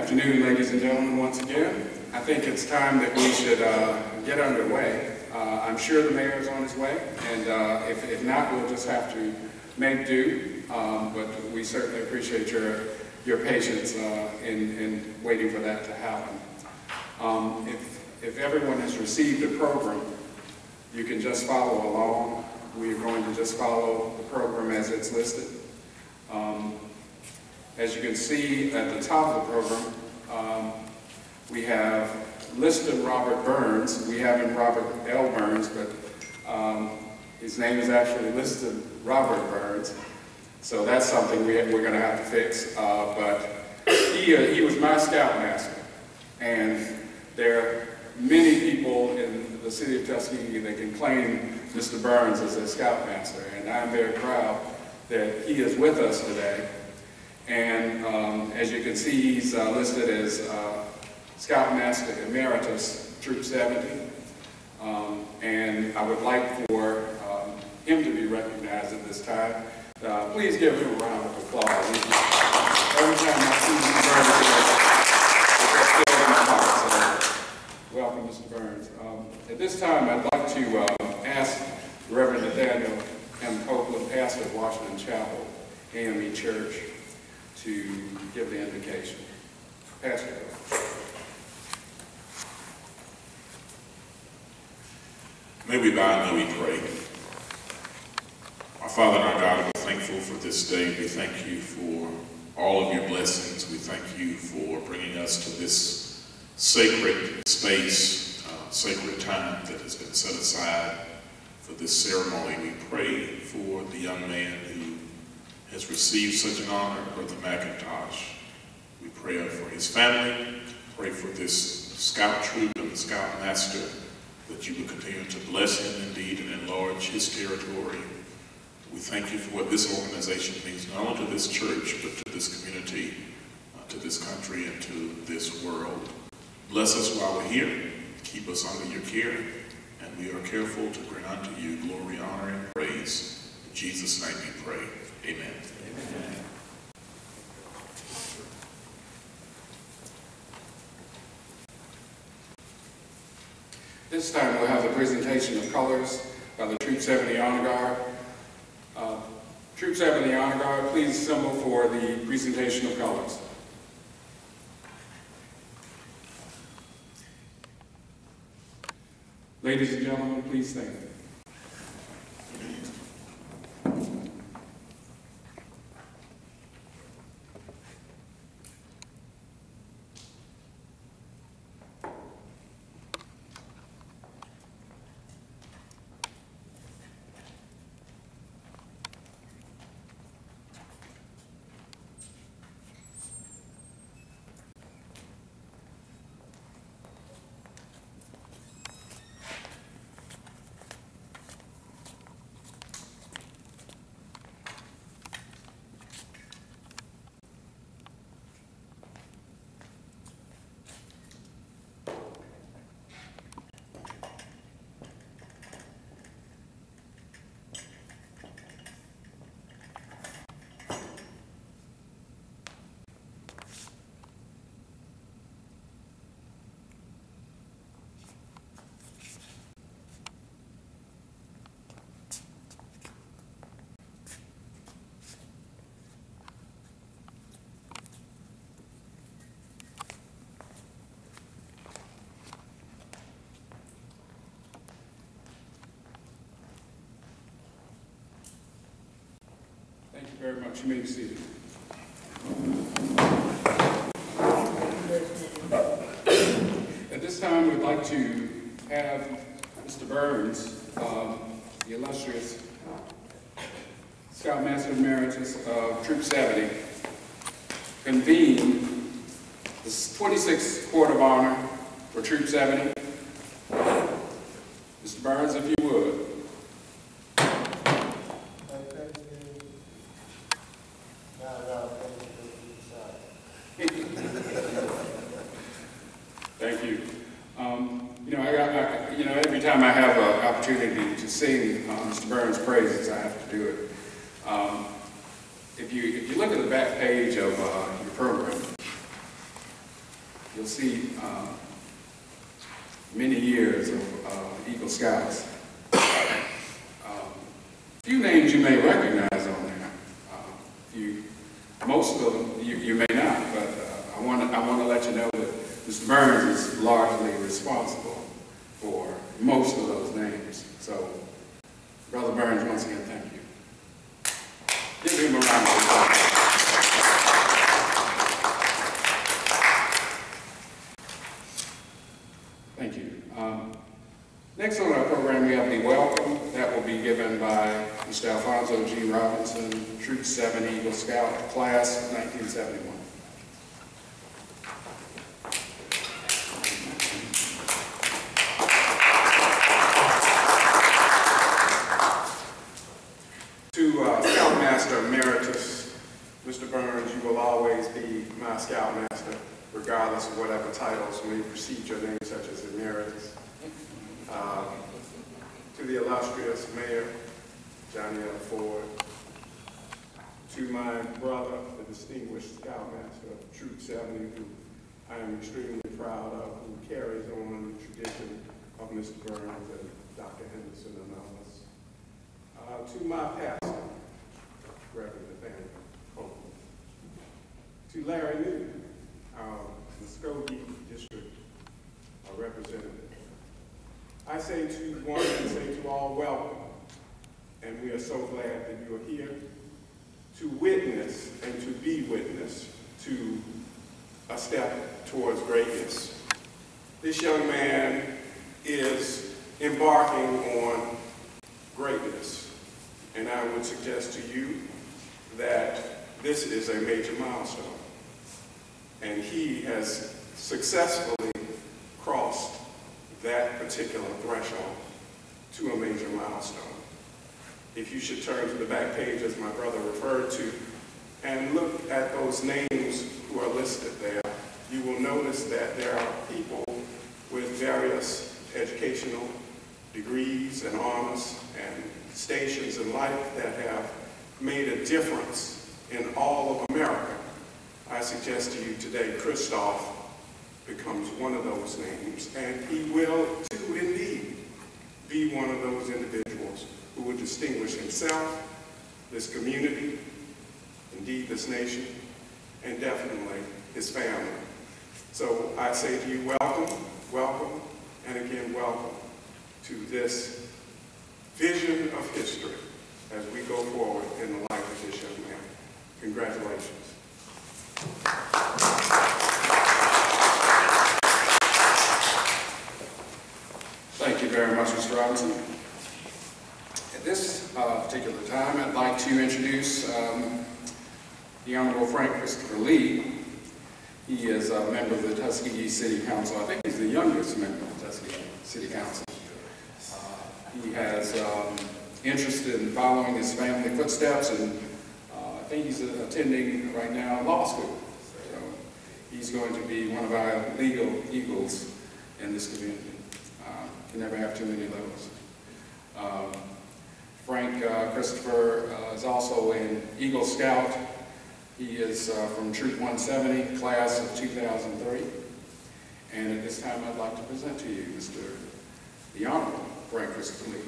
Afternoon, ladies and gentlemen, once again. I think it's time that we should get underway. I'm sure the mayor's on his way, and if not, we'll just have to make do, but we certainly appreciate your patience in waiting for that to happen. If everyone has received a program, you can just follow along. We are going to just follow the program as it's listed. As you can see at the top of the program, we have listed Robert Burns. We have him Robert L. Burns, but his name is actually listed Robert Burns. So that's something we're going to have to fix. But he was my scoutmaster, and there are many people in the city of Tuskegee that can claim Mr. Burns as their scoutmaster, and I'm very proud that he is with us today. And as you can see, he's listed as Scoutmaster Emeritus, Troop 70. And I would like for him to be recognized at this time. Please give him a round of applause. Every time I see Mr. Burns, it's still in my heart. So, welcome, Mr. Burns. At this time, I'd like to ask Reverend Nathaniel M. Copeland, pastor of Washington Chapel, AME Church, to give the invocation. Pastor. May we bow and may we pray. Our Father and our God, we're thankful for this day. We thank you for all of your blessings. We thank you for bringing us to this sacred space, sacred time that has been set aside for this ceremony. We pray for the young man who has received such an honor, Brother McIntosh. We pray for his family, pray for this scout troop and the scout master, that you will continue to bless him indeed and enlarge his territory. We thank you for what this organization means, not only to this church, but to this community, to this country, and to this world. Bless us while we're here. Keep us under your care, and we are careful to bring unto you glory, honor, and praise. In Jesus' name we pray. Amen. Amen. This time we'll have the presentation of colors by the Troop 70 Honor Guard. Troop 70 Honor Guard, please assemble for the presentation of colors. Ladies and gentlemen, please stand. Thank you very much. You may be seated. At this time, we'd like to have Mr. Burns, the illustrious Scoutmaster Emeritus of Troop 70, convene the 26th Court of Honor for Troop 70. Mr. Burns, if you would. Thank you. Every time I have an opportunity to sing Mr. Burns' praises, I have to do it. If you look at the back page of your program, you'll see many years of Eagle Scouts. A few names you may recognize on there. Most of them you may not, but I want to let you know that Mr. Burns is largely responsible for most of those names. So, Brother Burns, once again, thank you. Give him a round of applause. Thank you. Next on our program, we have the welcome. That will be given by Mr. Alfonso G. Robinson, Troop 7 Eagle Scout, Class of 1971. To Scoutmaster Emeritus, Mr. Burns, you will always be my Scoutmaster, regardless of whatever titles may precede your name, such as Emeritus. To the illustrious Mayor, Johnny L. Ford, to my brother, the distinguished Scoutmaster of Troop 70, who I am extremely proud of, who carries on the tradition of Mr. Burns and Dr. Henderson and others. To my pastor, Reverend Nathaniel Copeland. To Larry Newton, our Tuskegee District representative. I say to one and say to all, welcome. And we are so glad that you are here to witness and to be witness to a step towards greatness. This young man is embarking on greatness. And I would suggest to you that this is a major milestone. And he has successfully crossed that particular threshold to a major milestone. If you should turn to the back page, as my brother referred to, and look at those names who are listed there, you will notice that there are people with various educational degrees and honors and stations in life that have made a difference in all of America. I suggest to you today, Christoph becomes one of those names, and he will, too, indeed, be one of those individuals who will distinguish himself, this community, indeed this nation, and definitely his family. So I say to you, welcome, welcome, and again, welcome to this vision of history as we go forward in the life of this young man. Congratulations. Thank you very much, Mr. Robinson. At this particular time, I'd like to introduce the Honorable Frank Christopher Lee. He is a member of the Tuskegee City Council. I think he's the youngest member of the Tuskegee City Council. He has interest in following his family footsteps, and I think he's attending right now law school. So he's going to be one of our legal eagles in this community. You never have too many levels. Frank Christopher is also an Eagle Scout. He is from Troop 170, class of 2003. And at this time, I'd like to present to you the Honorable Frank Christopher Lee.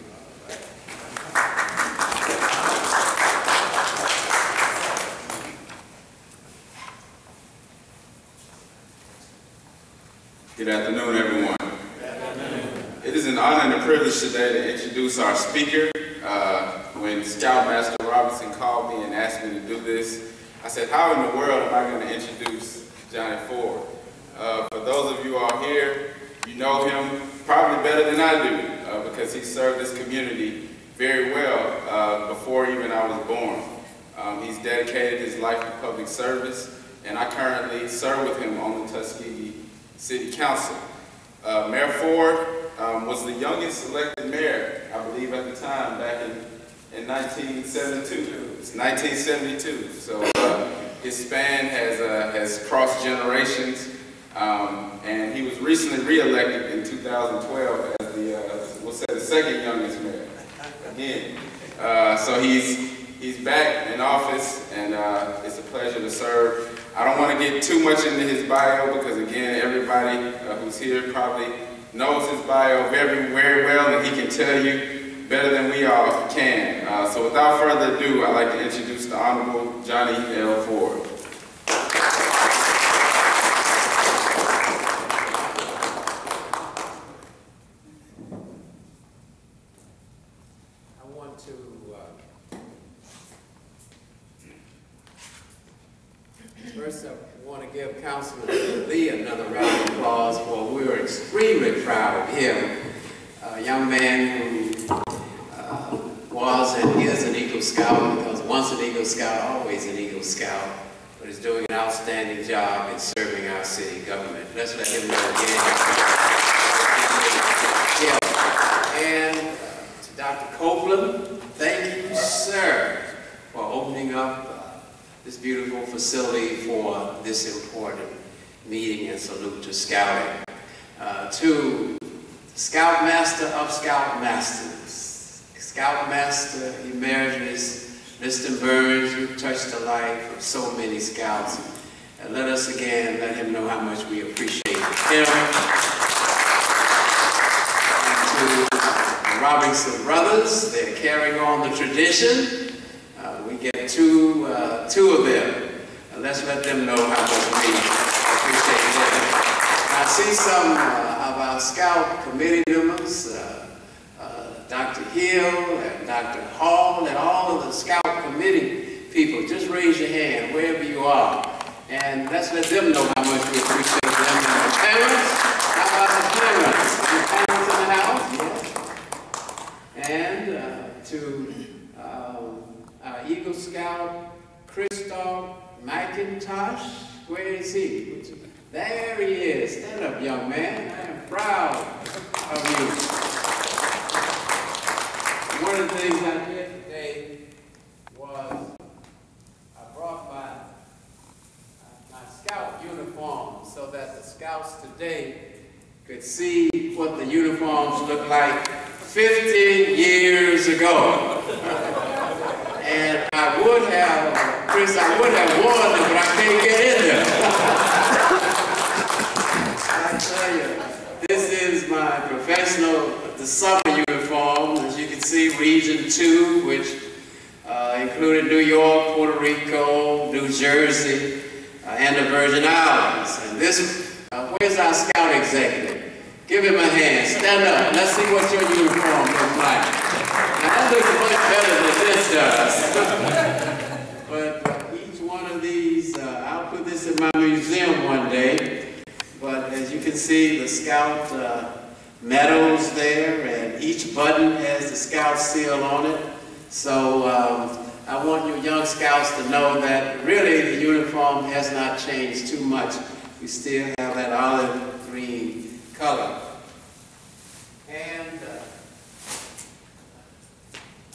Good afternoon, everyone. It is an honor and a privilege today to introduce our speaker. When Scoutmaster Robinson called me and asked me to do this, I said, how in the world am I going to introduce Johnny Ford? For those of you all here, you know him probably better than I do because he served this community very well before even I was born. He's dedicated his life to public service, and I currently serve with him on the Tuskegee City Council. Mayor Ford was the youngest elected mayor, I believe at the time, back in 1972. It's 1972, so his span has crossed generations, and he was recently re-elected in 2012 as the second youngest mayor. Again, so he's back in office, and it's a pleasure to serve I don't want to get too much into his bio because, again, everybody who's here probably knows his bio very, very well, and he can tell you better than we all can. So without further ado, I'd like to introduce the Honorable Johnny L. Ford. First, I want to give Councilman Lee another round of applause for we were extremely proud of him, a young man who was and is an Eagle Scout, because once an Eagle Scout, always an Eagle Scout, but is doing an outstanding job in serving our city government. Let's let him know again. And to Dr. Copeland, thank you, sir, for opening up this beautiful facility for this important meeting, and salute to Scouting. To the Scoutmaster of Scoutmasters, Scoutmaster Emeritus Mr. Burns, who touched the life of so many Scouts. And let us again let him know how much we appreciate him. And to the Robinson brothers, they're carrying on the tradition. We get two of them. Let's let them know how much we appreciate them. I see some of our Scout committee members, Dr. Hill and Dr. Hall and all of the Scout committee people. Just raise your hand wherever you are. And let's let them know how much we appreciate them. And the parents, how about the parents? The parents in the house? Yes. And to our Eagle Scout, Christoph McIntosh. Where is he? There he is. Stand up, young man. I am proud of you. One of the things I did today was I brought my Scout uniform so that the Scouts today could see what the uniforms looked like 15 years ago. And I would have, Chris, I would have worn them, but I can't get in there. I tell you, this is my professional, the summer uniform. As you can see, Region 2, which included New York, Puerto Rico, New Jersey, and the Virgin Islands. And this, where's our Scout executive? Give him a hand. Stand up. Let's see what your uniform looks like. Now, that looks much better than this does. But each one of these, I'll put this in my museum one day. But as you can see, the Scout medals there, and each button has the Scout seal on it. So I want you young Scouts to know that really the uniform has not changed too much. We still have that olive green color. And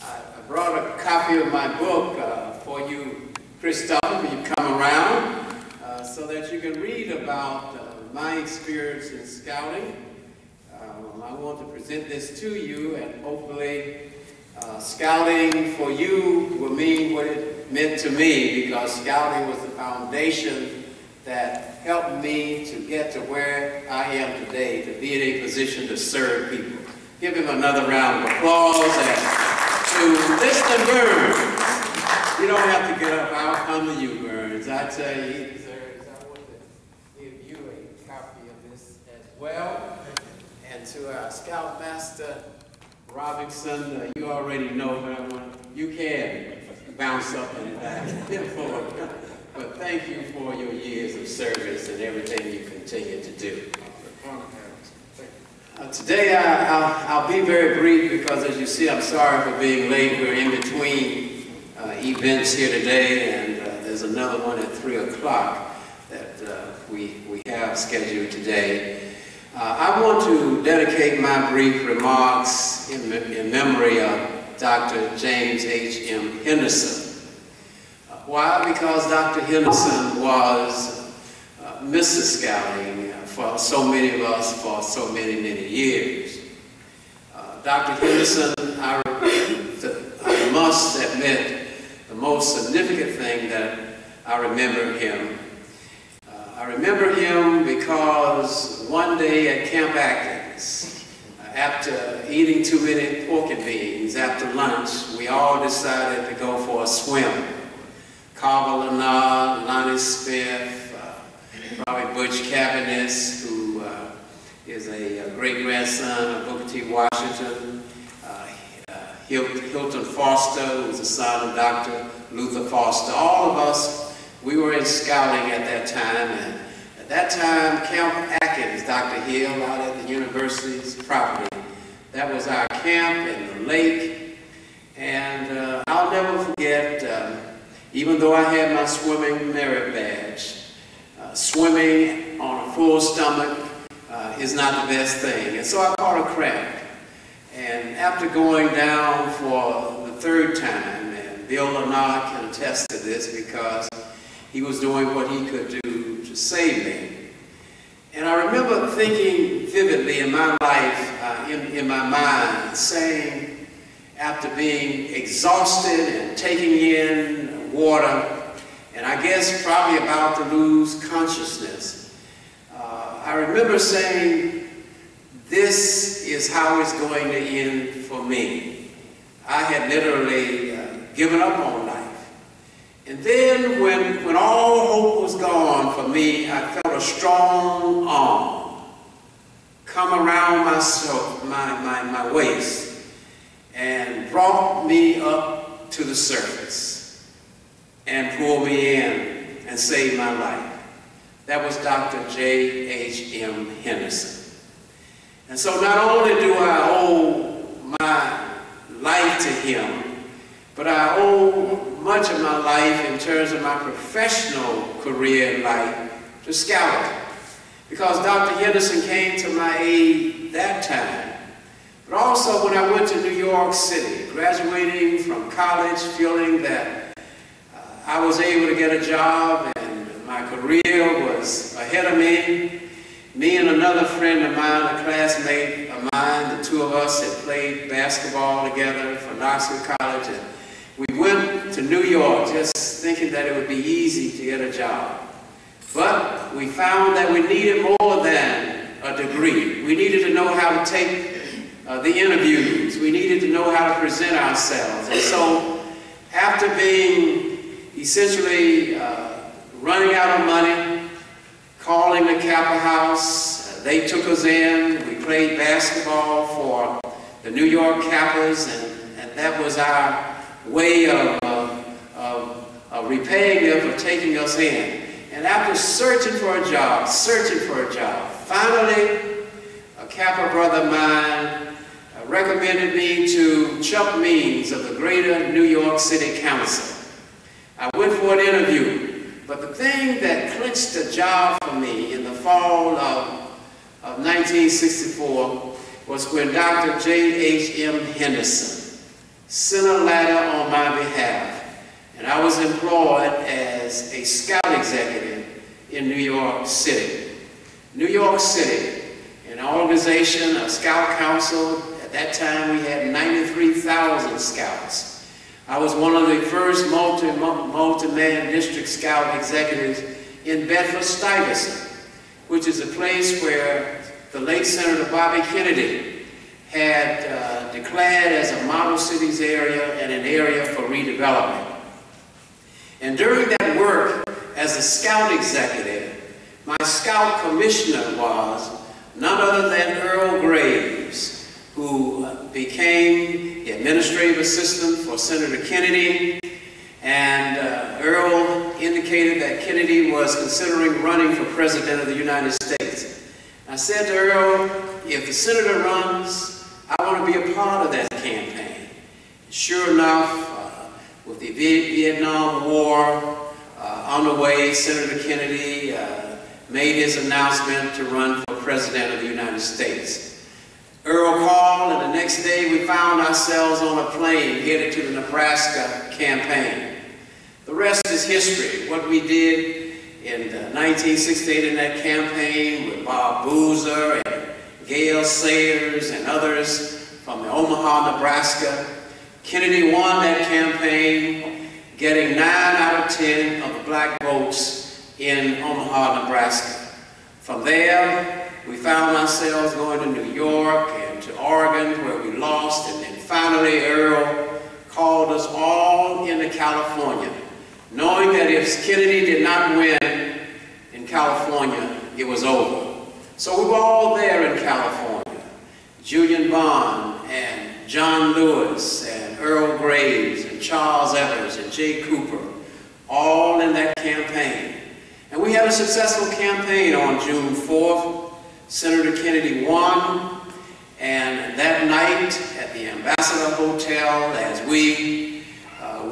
I brought a copy of my book for you, Christoph, if you come around, so that you can read about my experience in Scouting. I want to present this to you, and hopefully Scouting for you will mean what it meant to me, because Scouting was the foundation that helped me to get to where I am today, to be in a position to serve people. Give him another round of applause. And to Mr. Burns, you don't have to get up. I'll come to you, Burns. I tell you, he deserves. I want to give you a copy of this as well. And to our Scoutmaster Robinson, you already know, but I want you can bounce up and back forward. But thank you for your years of service and everything you continue to do. Today I'll be very brief because, as you see, I'm sorry for being late. We're in between events here today, and there's another one at 3 o'clock that we have scheduled today. I want to dedicate my brief remarks in memory of Dr. James H.M. Henderson. Why? Because Dr. Henderson was Mr. Scouting for so many of us for so many, many years. Dr. Henderson, I must admit, the most significant thing that I remember him remember him because one day at Camp Atkins, after eating too many pork and beans after lunch, we all decided to go for a swim. Carver Leonard, Lonnie Smith, probably Butch Cabanis, who is a great-grandson of Booker T. Washington, Hilton Foster, who was the son of Dr. Luther Foster. All of us, we were in scouting at that time, and at that time, Camp Atkins, Dr. Hill, out at the university's property, that was our camp in the lake. And I'll never forget, even though I had my swimming merit badge, swimming on a full stomach is not the best thing. And so I caught a cramp. And after going down for the third time, and Bill Leonard can attest to this because he was doing what he could do to save me. And I remember thinking vividly in my life, in my mind, saying, after being exhausted and taking in water, and I guess probably about to lose consciousness, I remember saying, this is how it's going to end for me. I had literally given up on life. And then when all hope was gone for me, I felt a strong arm come around my waist and brought me up to the surface and pulled me in and saved my life. That was Dr. J.H.M. Henderson. And so not only do I owe my life to him, but I owe much of my life in terms of my professional career in life to scouting. Because Dr. Henderson came to my aid that time. But also when I went to New York City, graduating from college, feeling that I was able to get a job and my career was ahead of me. Me and another friend of mine, a classmate of mine, the two of us had played basketball together for Knoxville College. And we went to New York just thinking that it would be easy to get a job. But we found that we needed more than a degree. We needed to know how to take the interviews. We needed to know how to present ourselves. And so after being essentially running out of money, calling the Kappa House, they took us in. We played basketball for the New York Kappas, and that was our way of repaying them for taking us in. And after searching for a job, finally, a Kappa brother of mine recommended me to Chuck Means of the Greater New York City Council. I went for an interview. But the thing that clinched the job for me in the fall of 1964 was when Dr. J.H.M. Henderson sent a letter on my behalf, and I was employed as a scout executive in New York City. New York City, an organization, a scout council. At that time we had 93,000 scouts. I was one of the first multi-man district scout executives in Bedford-Stuyvesant, which is a place where the late Senator Bobby Kennedy had declared as a model cities area and an area for redevelopment. And during that work as a scout executive, my scout commissioner was none other than Earl Graves, who became the administrative assistant for Senator Kennedy. And Earl indicated that Kennedy was considering running for President of the United States. I said to Earl, if the senator runs, I want to be a part of that campaign. Sure enough, with the Vietnam War underway, Senator Kennedy made his announcement to run for President of the United States. Earl called, and the next day we found ourselves on a plane headed to the Nebraska campaign. The rest is history. What we did in 1968 in that campaign with Bob Boozer and Gail Sayers and others from Omaha, Nebraska. Kennedy won that campaign, getting 9 out of 10 of the black votes in Omaha, Nebraska. From there, we found ourselves going to New York and to Oregon, where we lost, and then finally Earl called us all into California, knowing that if Kennedy did not win in California, it was over. So we were all there in California. Julian Bond and John Lewis and Earl Graves and Charles Evers and Jay Cooper, all in that campaign. And we had a successful campaign on June 4th. Senator Kennedy won, and that night at the Ambassador Hotel, as we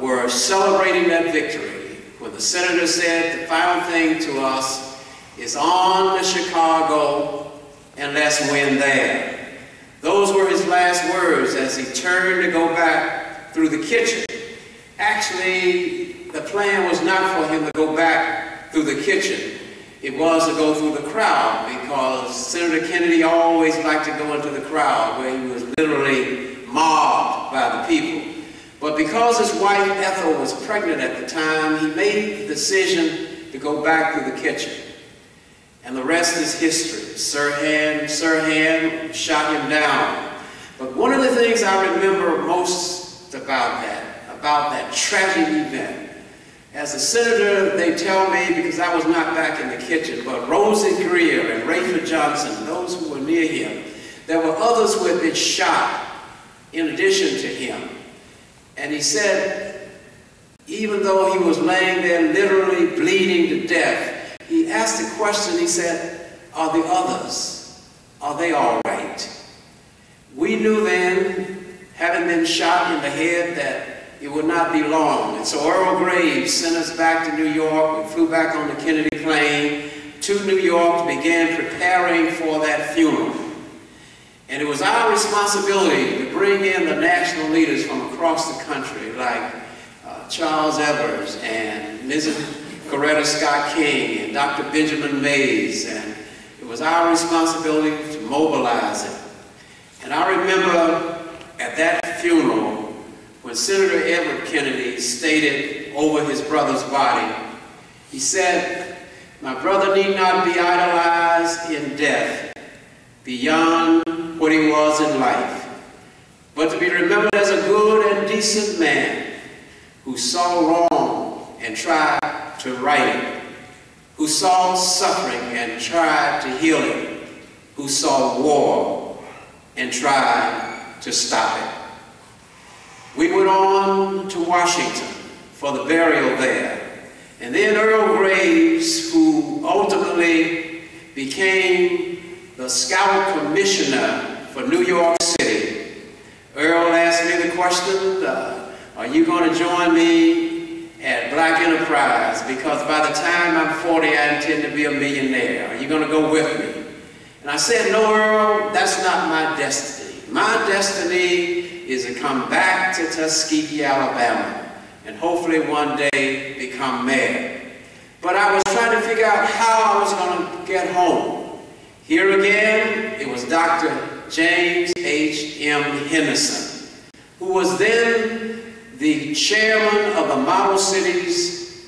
were celebrating that victory, when the senator said the final thing to us is, "On to Chicago and let's win there." Those were his last words as he turned to go back through the kitchen. Actually, the plan was not for him to go back through the kitchen. It was to go through the crowd, because Senator Kennedy always liked to go into the crowd where he was literally mobbed by the people. But because his wife Ethel was pregnant at the time, he made the decision to go back through the kitchen. And the rest is history. Sirhan shot him down. But one of the things I remember most about that tragic event, as a senator, they tell me, because I was not back in the kitchen, but Rosie Greer and Rayford Johnson, those who were near him, there were others who had been shot in addition to him. And he said, even though he was laying there literally bleeding to death, he asked a question. He said, "Are the others, are they all right?" We knew then, having been shot in the head, that it would not be long. And so Earl Graves sent us back to New York. We flew back on the Kennedy plane to New York to begin preparing for that funeral. And it was our responsibility to bring in the national leaders from across the country, like Charles Evers and Mrs. Coretta Scott King and Dr. Benjamin Mays. And it was our responsibility to mobilize it. And I remember at that funeral, when Senator Edward Kennedy stated over his brother's body, he said, "My brother need not be idolized in death beyond what he was in life, but to be remembered as a good and decent man who saw wrong and tried to right it, who saw suffering and tried to heal it, who saw war and tried to stop it." We went on to Washington for the burial there. And then Earl Graves, who ultimately became the Scout Commissioner for New York City, Earl asked me the question, "Are you going to join me at Black Enterprise? Because by the time I'm 40, I intend to be a millionaire. Are you going to go with me?" And I said, "No, Earl, that's not my destiny. My destiny is to come back to Tuskegee, Alabama, and hopefully one day become mayor." But I was trying to figure out how I was going to get home. Here again, it was Dr. James H.M. Henderson, who was then the chairman of the Model Cities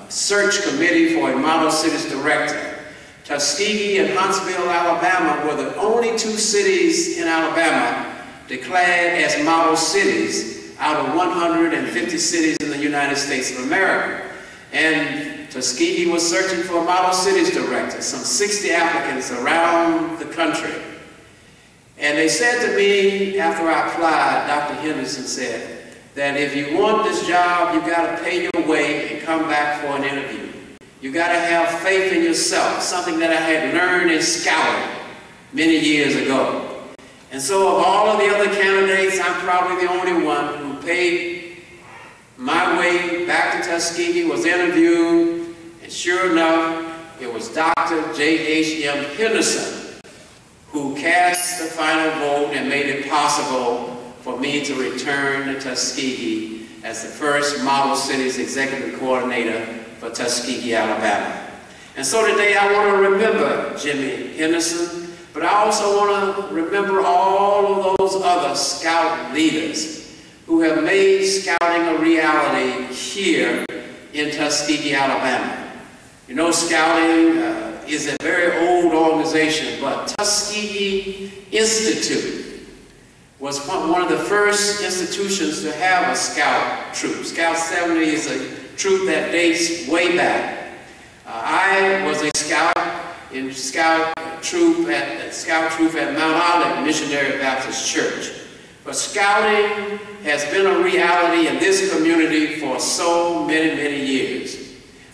Search Committee for a Model Cities Director. Tuskegee and Huntsville, Alabama were the only two cities in Alabama declared as model cities out of 150 cities in the United States of America. And Tuskegee was searching for a model cities director, some 60 applicants around the country. And they said to me after I applied, Dr. Henderson said, that if you want this job, you got to pay your way and come back for an interview. You got to have faith in yourself, something that I had learned in scouting many years ago. And so of all of the other candidates, I'm probably the only one who paid my way back to Tuskegee, was interviewed, and sure enough, it was Dr. J.H.M. Henderson who cast the final vote and made it possible for me to return to Tuskegee as the first Model Cities Executive Coordinator for Tuskegee, Alabama. And so today I want to remember Jimmy Henderson, but I also want to remember all of those other Scout leaders who have made Scouting a reality here in Tuskegee, Alabama. You know, Scouting is a very old organization, but Tuskegee Institute was one of the first institutions to have a scout troop. Scout 70 is a troop that dates way back. I was a scout in scout troop at Mount Olive Missionary Baptist Church. But scouting has been a reality in this community for so many, many years.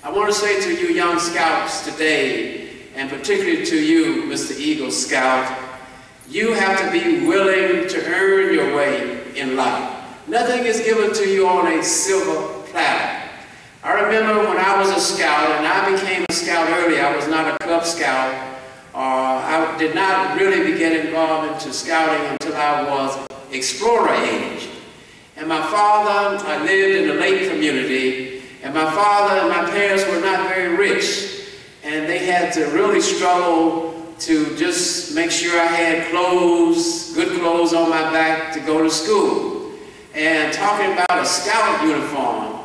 I want to say to you young scouts today, and particularly to you, Mr. Eagle Scout, you have to be willing to earn your way in life. Nothing is given to you on a silver platter. I remember when I was a scout, and I became a scout early. I was not a Cub Scout. I did not really get involved into scouting until I was explorer age. And my father, I lived in the lake community, and my father and my parents were not very rich, and they had to really struggle to just make sure I had clothes, good clothes on my back to go to school. And talking about a scout uniform,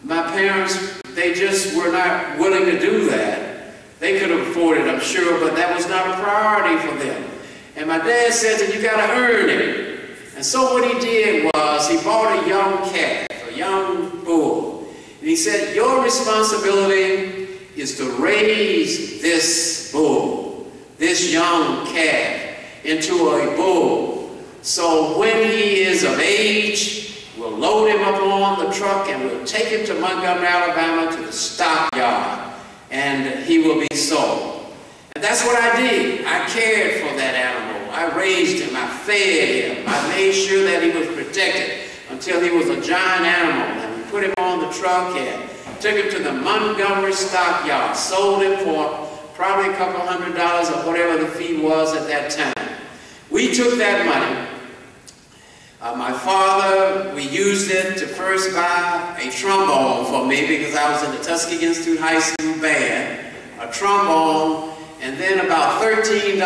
my parents, they just were not willing to do that. They could have afforded it, I'm sure, but that was not a priority for them. And my dad said that you got to earn it. And so what he did was he bought a young calf, a young bull. And he said, your responsibility is to raise this bull, this young calf, into a bull. So when he is of age, we'll load him up on the truck and we'll take him to Montgomery, Alabama to the stockyard, and he will be sold. And that's what I did. I cared for that animal. I raised him, I fed him, I made sure that he was protected until he was a giant animal. And we put him on the truck and took him to the Montgomery stockyard, sold him for probably a couple $100 or whatever the fee was at that time. We took that money. My father, we used it to first buy a trombone for me because I was in the Tuskegee Institute High School band, a trombone, and then about $13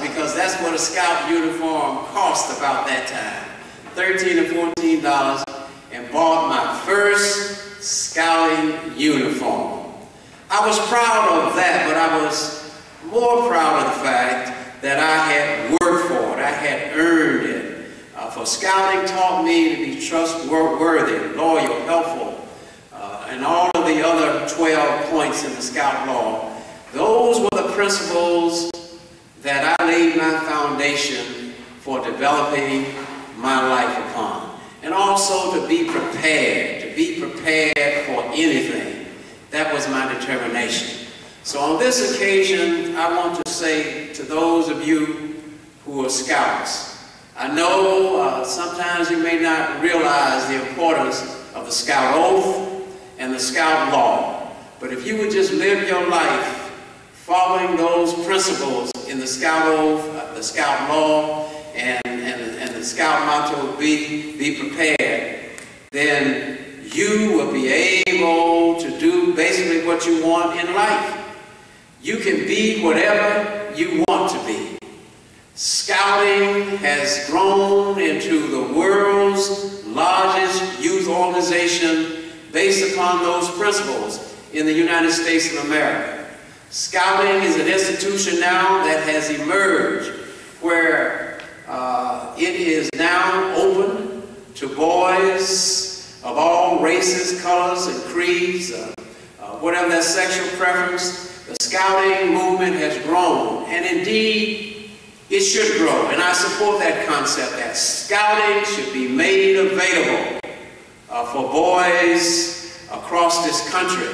because that's what a scout uniform cost about that time. $13 or $14, and bought my first scouting uniform. I was proud of that, but I was more proud of the fact that I had worked for it. I had earned it. For scouting taught me to be trustworthy, loyal, helpful, and all of the other 12 points in the scout law. Those were the principles that I laid my foundation for developing my life upon. And also to be prepared for anything. That was my determination. So on this occasion, I want to say to those of you who are scouts, I know sometimes you may not realize the importance of the scout oath and the scout law, but if you would just live your life following those principles in the scout oath, the scout law, and the scout motto, be prepared, then you will be able to do basically what you want in life. You can be whatever you want to be. Scouting has grown into the world's largest youth organization based upon those principles in the United States of America. Scouting is an institution now that has emerged where it is now open to boys of all races, colors, and creeds, whatever their sexual preference. The scouting movement has grown, and indeed, it should grow, and I support that concept that scouting should be made available for boys across this country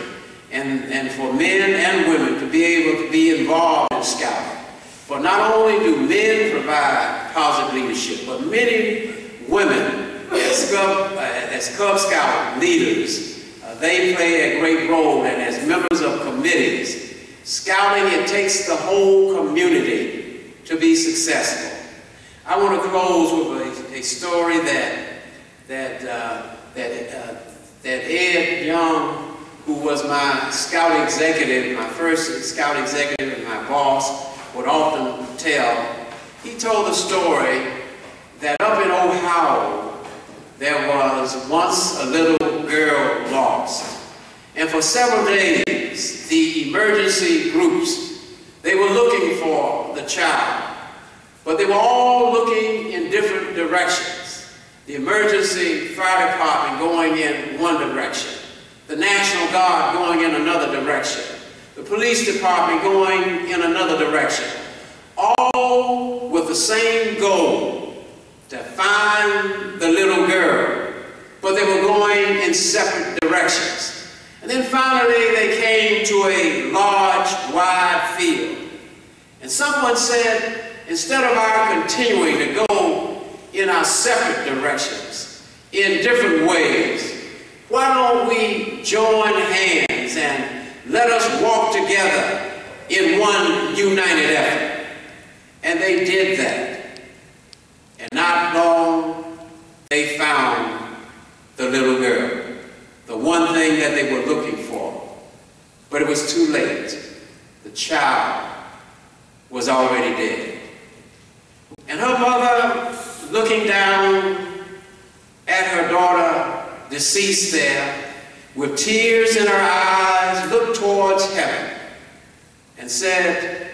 and for men and women to be able to be involved in scouting. For not only do men provide positive leadership, but many women as Cub Scout leaders, they play a great role, and as members of committees. Scouting, it takes the whole community to be successful. I want to close with a story that Ed Young, who was my scout executive, my first scout executive and my boss, would often tell. He told the story that up in Ohio, there was once a little girl lost. And for several days, police, the emergency groups, they were looking for the child, but they were all looking in different directions. The emergency fire department going in one direction, the National Guard going in another direction, the police department going in another direction, all with the same goal, to find the little girl, but they were going in separate directions. And then finally they came to a large, wide field. And someone said, instead of our continuing to go in our separate directions, in different ways, why don't we join hands and let us walk together in one united effort? And they did that. And not long, they found the little girl, the one thing that they were looking for. But it was too late. The child was already dead. And her mother, looking down at her daughter deceased there, with tears in her eyes, looked towards heaven and said,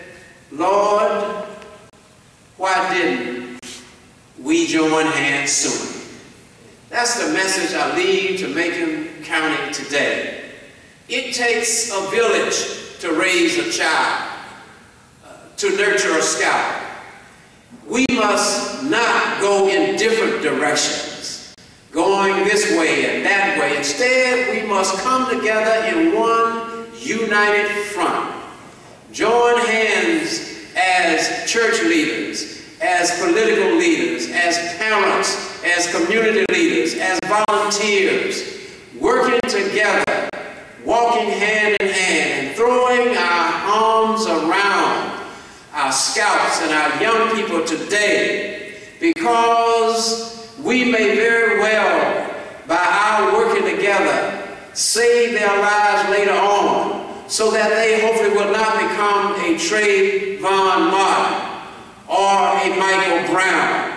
Lord, why didn't we join hands sooner? That's the message I leave to Macon County today. It takes a village to raise a child, to nurture a scout. We must not go in different directions, going this way and that way. Instead, we must come together in one united front. Join hands as church leaders, as political leaders, as parents, as community leaders, as volunteers, working together, walking hand in hand, and throwing our arms around our scouts and our young people today, because we may very well, by our working together, save their lives later on, so that they hopefully will not become a Trayvon Martin or a Michael Brown.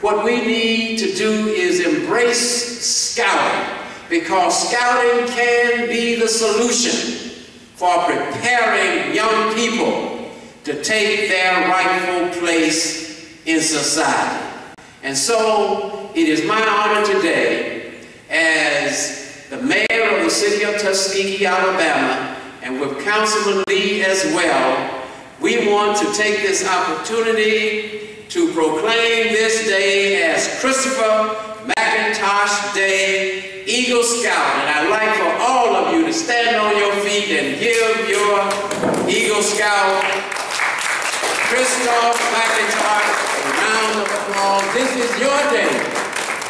What we need to do is embrace scouting, because scouting can be the solution for preparing young people to take their rightful place in society. And so it is my honor today, as the mayor of the city of Tuskegee, Alabama, and with Councilman Lee as well, we want to take this opportunity to proclaim this day as Christopher McIntosh Day, Eagle Scout. And I'd like for all of you to stand on your feet and give your Eagle Scout, Christopher McIntosh, a round of applause. This is your day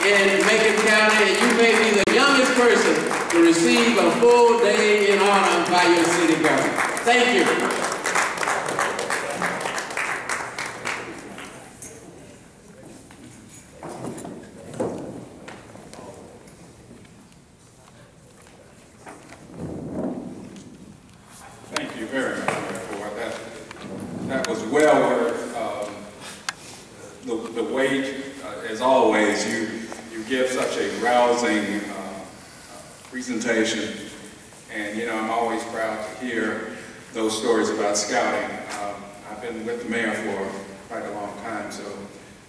in Macon County, and you may be the youngest person to receive a full day in honor by your city government. Thank you. Thank you very much for that. That was well worth the wait. As always, you give such a rousing presentation, and you know, I'm always proud to hear those stories about scouting. I've been with the mayor for quite a long time, so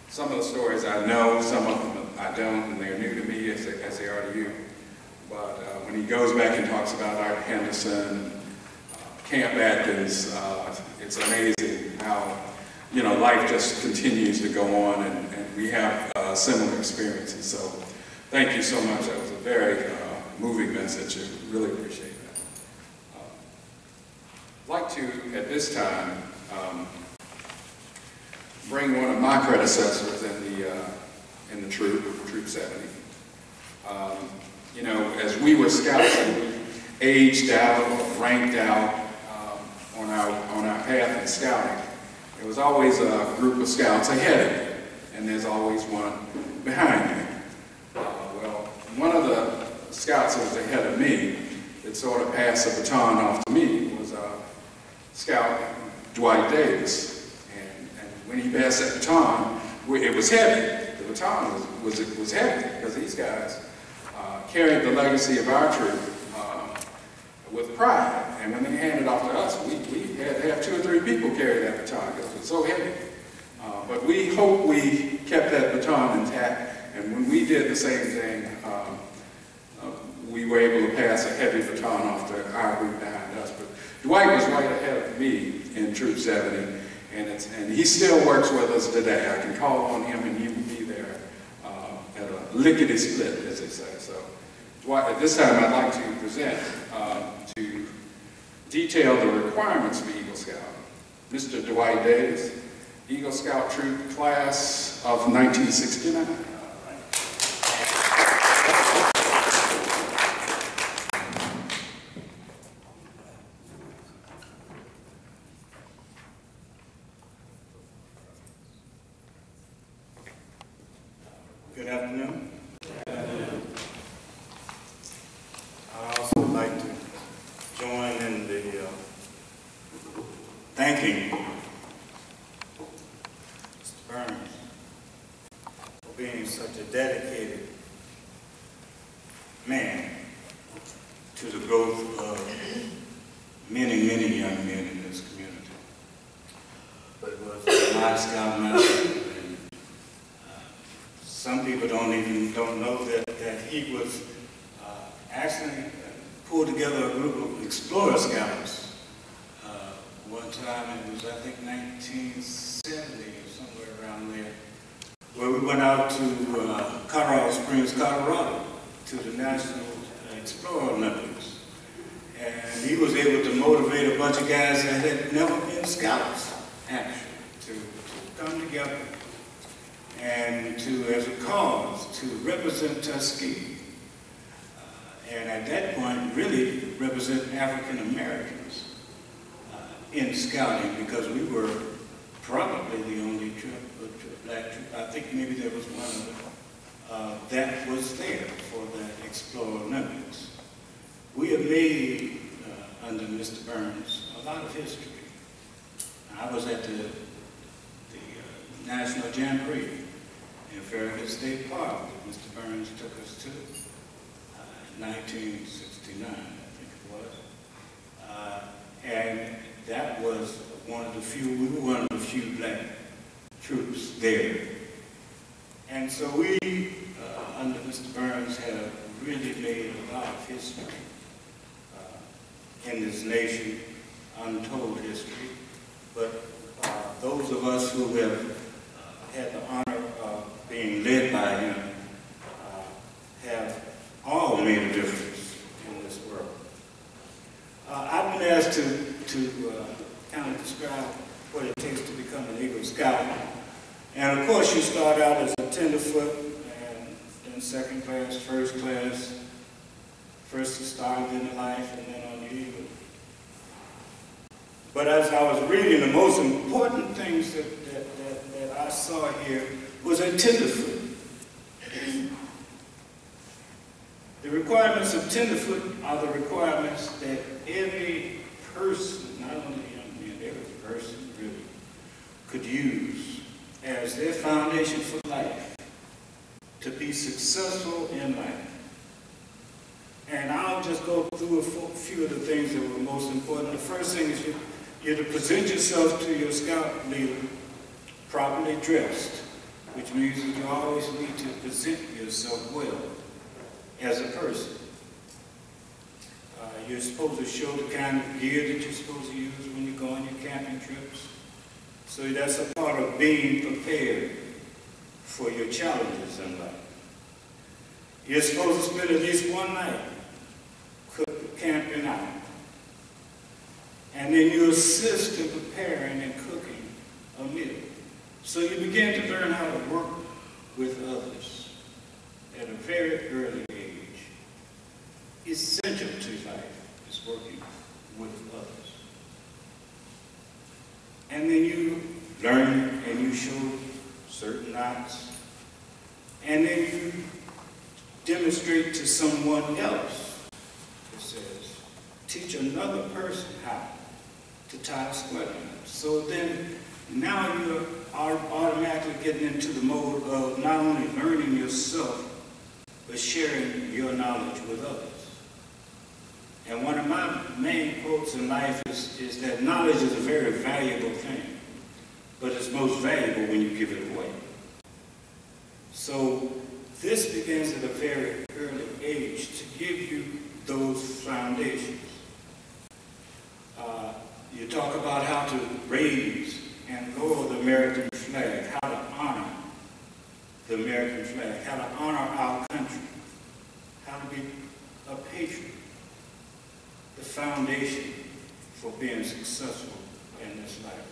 some of the stories I know, some of them I don't, and they're new to me as they are to you. But when he goes back and talks about Art Henderson, Camp Atkins, it's amazing how, you know, life just continues to go on, and we have similar experiences. So thank you so much. That was a very moving message. I really appreciate that. I'd like to, at this time, bring one of my predecessors in the troop, Troop 70. You know, as we were scouts and we aged out or ranked out on our path in scouting, there was always a group of scouts ahead of you, and there's always one behind you. Well, one of the scouts that was ahead of me that sort of passed the baton off to me was Scout Dwight Davis. And when he passed that baton, it was heavy. The baton was heavy, because these guys carried the legacy of our troop with pride. And when they handed it off to us, we had to have 2 or 3 people carry that baton because it was so heavy. But we hope we kept that baton intact. And when we did the same thing, we were able to pass a heavy baton off to our group behind us. But Dwight was right ahead of me in Troop 70, and he still works with us today. I can call on him and he will be there at a lickety-split, as they say. So Dwight, at this time I'd like to present, to detail the requirements for Eagle Scout. Mr. Dwight Davis, Eagle Scout Troop Class of 1969. Good afternoon. I also would like to join in the thanking Mr. Burns for being such a dedicated man to the growth of many, many young men in this community. But it was my scoutmaster. Some people don't know that he was actually pulled together a group of Explorer Scouts one time. It was, I think, 1970 or somewhere around there, where we went out to Colorado Springs, Colorado, to the National Explorer Olympics. And he was able to motivate a bunch of guys that had never been scouts, actually, to come together and to, as a cause, to represent Tuskegee. And at that point, really represent African Americans in scouting, because we were probably the only black troop. I think maybe there was one other that was there for the Explorer Olympics. We have made, under Mr. Burns, a lot of history. I was at the National Jamboree in Fairfield State Park that Mr. Burns took us to, 1969, I think it was. And that was one of the few, we were one of the few black troops there. And so we, under Mr. Burns, have really made a lot of history in this nation, untold history. But those of us who have had the honor of being led by him have all made a difference in this world. I've been asked to kind of describe what it takes to become an Eagle Scout. And of course you start out as a tenderfoot, and then second class, first class, first to start, then to life, and then on the Eagle. But as I was reading, the most important things that I saw here was a tenderfoot. The requirements of tenderfoot are the requirements that every person, not only young men, every person really, could use as their foundation for life, to be successful in life. And I'll just go through a few of the things that were most important. The first thing is you're to present yourself to your scout leader properly dressed, which means that you always need to present yourself well as a person. You're supposed to show the kind of gear that you're supposed to use when you go on your camping trips. So that's a part of being prepared for your challenges in life. You're supposed to spend at least one night camping out. And then you assist in preparing and cooking a meal. So you begin to learn how to work with others at a very early age. Essential to life is working with others. And then you learn and you show certain knots. And then you demonstrate to someone else, it says, teach another person how to tie a square knot. So then now you're automatically getting into the mode of not only learning yourself, but sharing your knowledge with others. And one of my main quotes in life is that knowledge is a very valuable thing, but it's most valuable when you give it away. So this begins at a very early age to give you those foundations. You talk about how to raise and lower the American flag, how to honor the American flag, how to honor our country, how to be a patriot. The foundation for being successful in this life.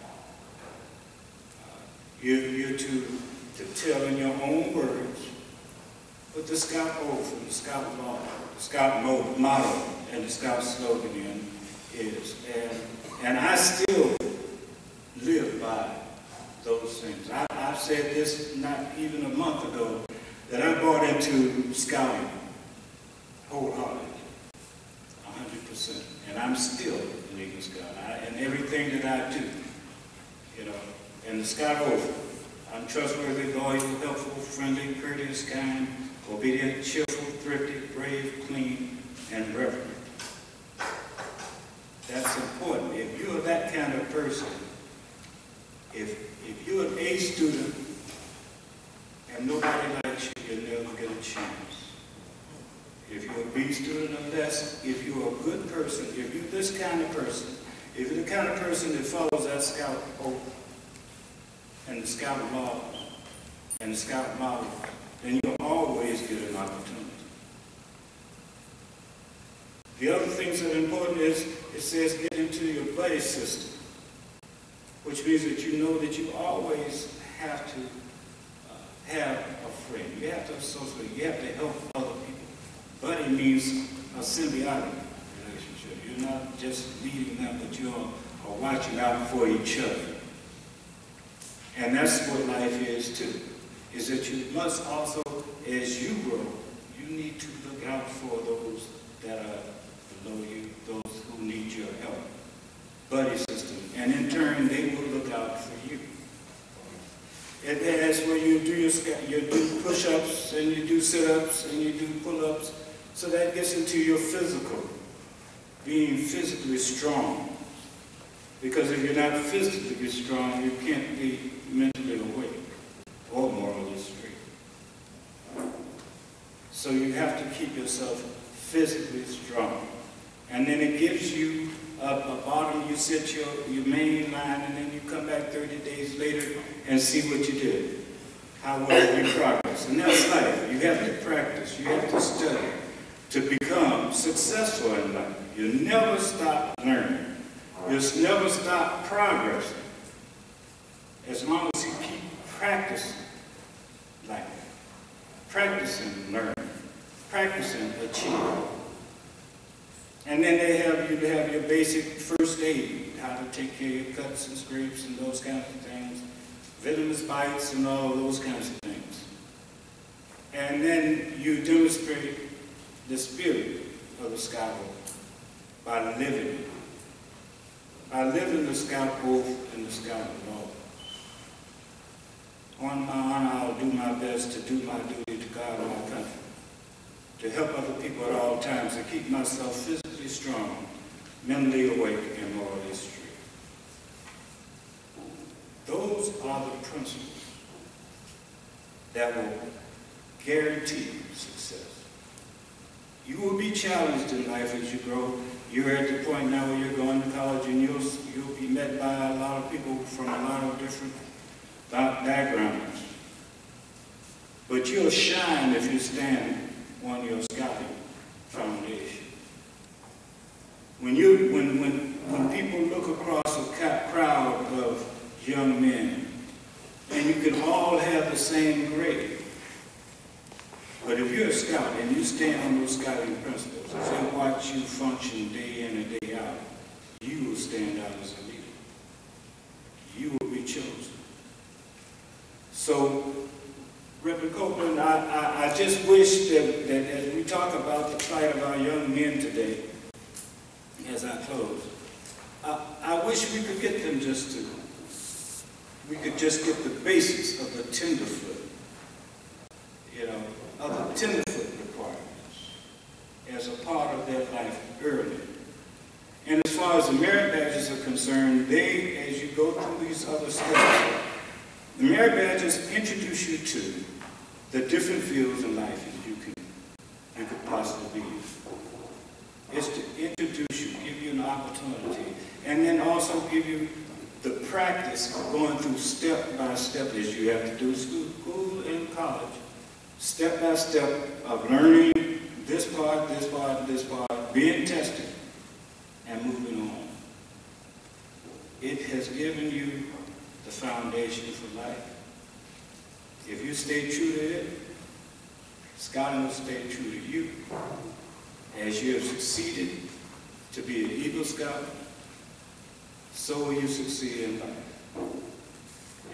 You're to tell in your own words what the Scout oath and the Scout law, the Scout motto and the Scout slogan is. And I still live by those things. I said this not even a month ago, that I bought into Scouting wholeheartedly, 100%. And I'm still an Eagle Scout. And everything that I do, and the Scout oath, I'm trustworthy, loyal, helpful, friendly, courteous, kind, obedient, cheerful, thrifty, brave, clean, and reverent. That's important. If you're that kind of person, if you're an A student and nobody likes you, you'll never get a chance. If you're a B student or less, if you're a good person, if you're this kind of person, if you're the kind of person that follows that Scout oath and the Scout laws and the Scout model, then you'll always get an opportunity. The other things that are important is, it says get into your buddy system, which means that you know that you always have to have a friend. You have to associate. You have to help other people. Buddy means a symbiotic relationship. You're not just leading them, but you are watching out for each other. And that's what life is too, is that you must also, as you grow, you need to look out for those that are below you, those who need your help. Buddy system. And in turn, they will look out for you. And that's where you do push-ups, and you do sit-ups, and you do pull-ups. So that gets into your physical, being physically strong. Because if you're not physically strong, you can't be mentally awake or morally straight. So you have to keep yourself physically strong. And then it gives you a bottom, you set your main line, and then you come back 30 days later and see what you did. How well you progress. And that's life. You have to practice. You have to study to become successful in life. You never stop learning. You never stop progressing. As long as you keep practicing life. Practicing learning. Practicing achieving. And then you have your basic first aid, how to take care of your cuts and scrapes and those kinds of things, venomous bites and all those kinds of things. And then you demonstrate the spirit of the Scout oath by living it. By living the Scout oath and the Scout law. On my honor, I'll do my best to do my duty to God and my country, to help other people at all times, to keep myself physically strong, mentally awake, and morally straight. Those are the principles that will guarantee success. You will be challenged in life as you grow. You're at the point now where you're going to college, and you'll be met by a lot of people from a lot of different backgrounds. But you'll shine if you stand on your Scouting foundation. When people look across a crowd of young men, and you can all have the same grade, but if you're a Scout and you stand on those Scouting principles, as they watch you function day in and day out, you will stand out as a leader. You will be chosen. So, Reverend Copeland, I just wish that as we talk about the plight of our young men today, as I close, I wish we could get them we could just get the basics of the tenderfoot, of the tenderfoot requirements. as a part of their life early. And as far as the merit badges are concerned, they, as you go through these other steps, the merit badges introduce you to the different fields in life that you could possibly be in. It's to introduce you, give you an opportunity, and then also give you the practice of going through step by step as you have to do school and college. Step by step of learning this part, this part, this part, being tested, and moving on. It has given you the foundation for life. If you stay true to it, Scotland will stay true to you. As you have succeeded to be an Eagle Scout, so will you succeed in life.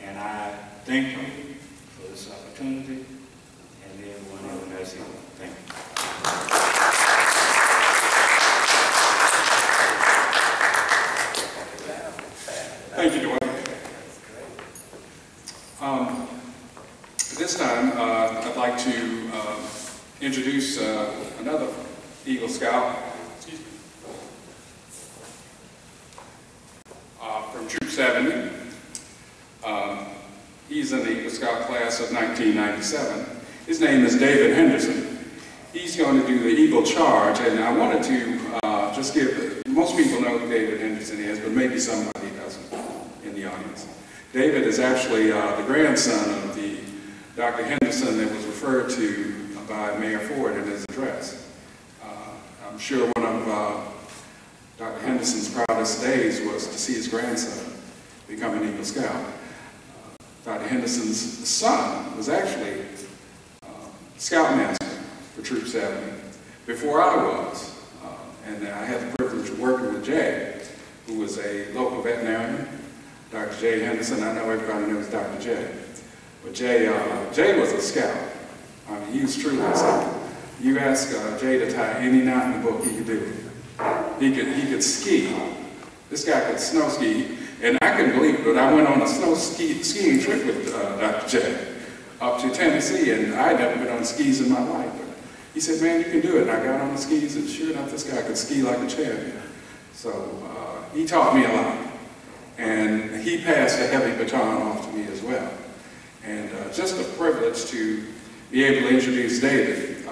And I thank you for this opportunity, and everyone have a nice evening. Thank you. Thank you, Dwayne. At this time, I'd like to introduce another Eagle Scout from Troop 70. He's in the Eagle Scout class of 1997. His name is David Henderson. He's going to do the Eagle Charge, and I wanted to just give, most people know who David Henderson is, but maybe somebody doesn't in the audience. David is actually the grandson of the Dr. Henderson that was referred to by Mayor Ford in his address. I'm sure one of Dr. Henderson's proudest days was to see his grandson become an Eagle Scout. Dr. Henderson's son was actually Scoutmaster for Troop 70 before I was. And I had the privilege of working with Jay, who was a local veterinarian. Dr. Jay Henderson, I know everybody knows Dr. Jay. But Jay was a scout. I mean, he was truly a scout. You ask Jay to tie any knot in the book, he could do it. He could ski. This guy could snow ski. And I couldn't believe it, but I went on a skiing trip with Dr. Jay up to Tennessee, and I'd never been on skis in my life. But he said, man, you can do it. And I got on the skis, and sure enough, this guy could ski like a champion. So he taught me a lot. And he passed a heavy baton off to me as well. And just a privilege to be able to introduce David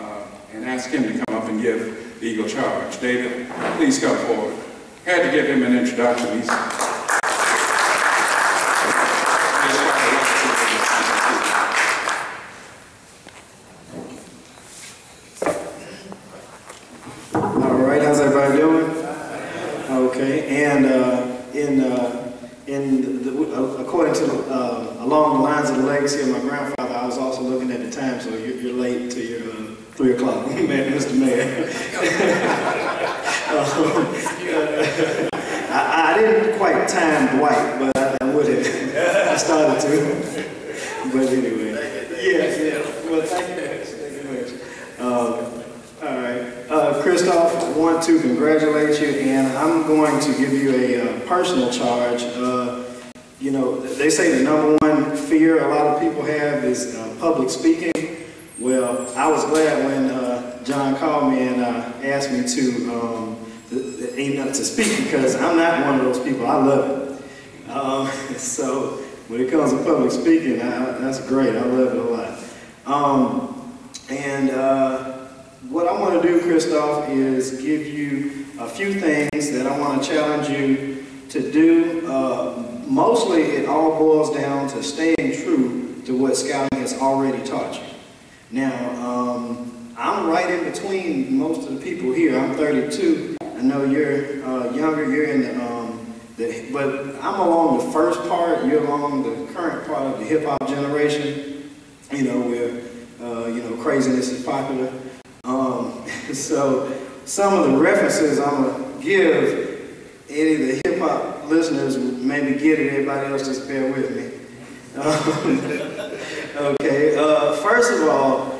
and ask him to come up and give the Eagle Charge. David, please come forward. Had to give him an introduction. He's all right, how's everybody doing? Okay, and according to along the lines of the legacy of my grandfather, I was also looking at the time, so you're late to your 3 o'clock, Mr. Mayor. I didn't quite time Dwight, but I would have. I started to. But anyway, yeah. Well, thank you very much. All right, Christoph, I want to congratulate you, and I'm going to give you a personal charge. You know, they say the number one fear a lot of people have is public speaking. Well, I was glad when John called me and asked me to speak, because I'm not one of those people. I love it. So when it comes to public speaking, that's great. I love it a lot. What I want to do, Christoph, is give you a few things that I want to challenge you to do. Mostly it all boils down to staying true to what Scouting has already taught you. Now, I'm right in between most of the people here. I'm 32. I know you're younger. You're in but I'm along the first part. You're along the current part of the hip hop generation. You know, where you know, craziness is popular. So some of the references I'm gonna give, any of the hip hop listeners maybe get it. Everybody else just bear with me. Okay. First of all,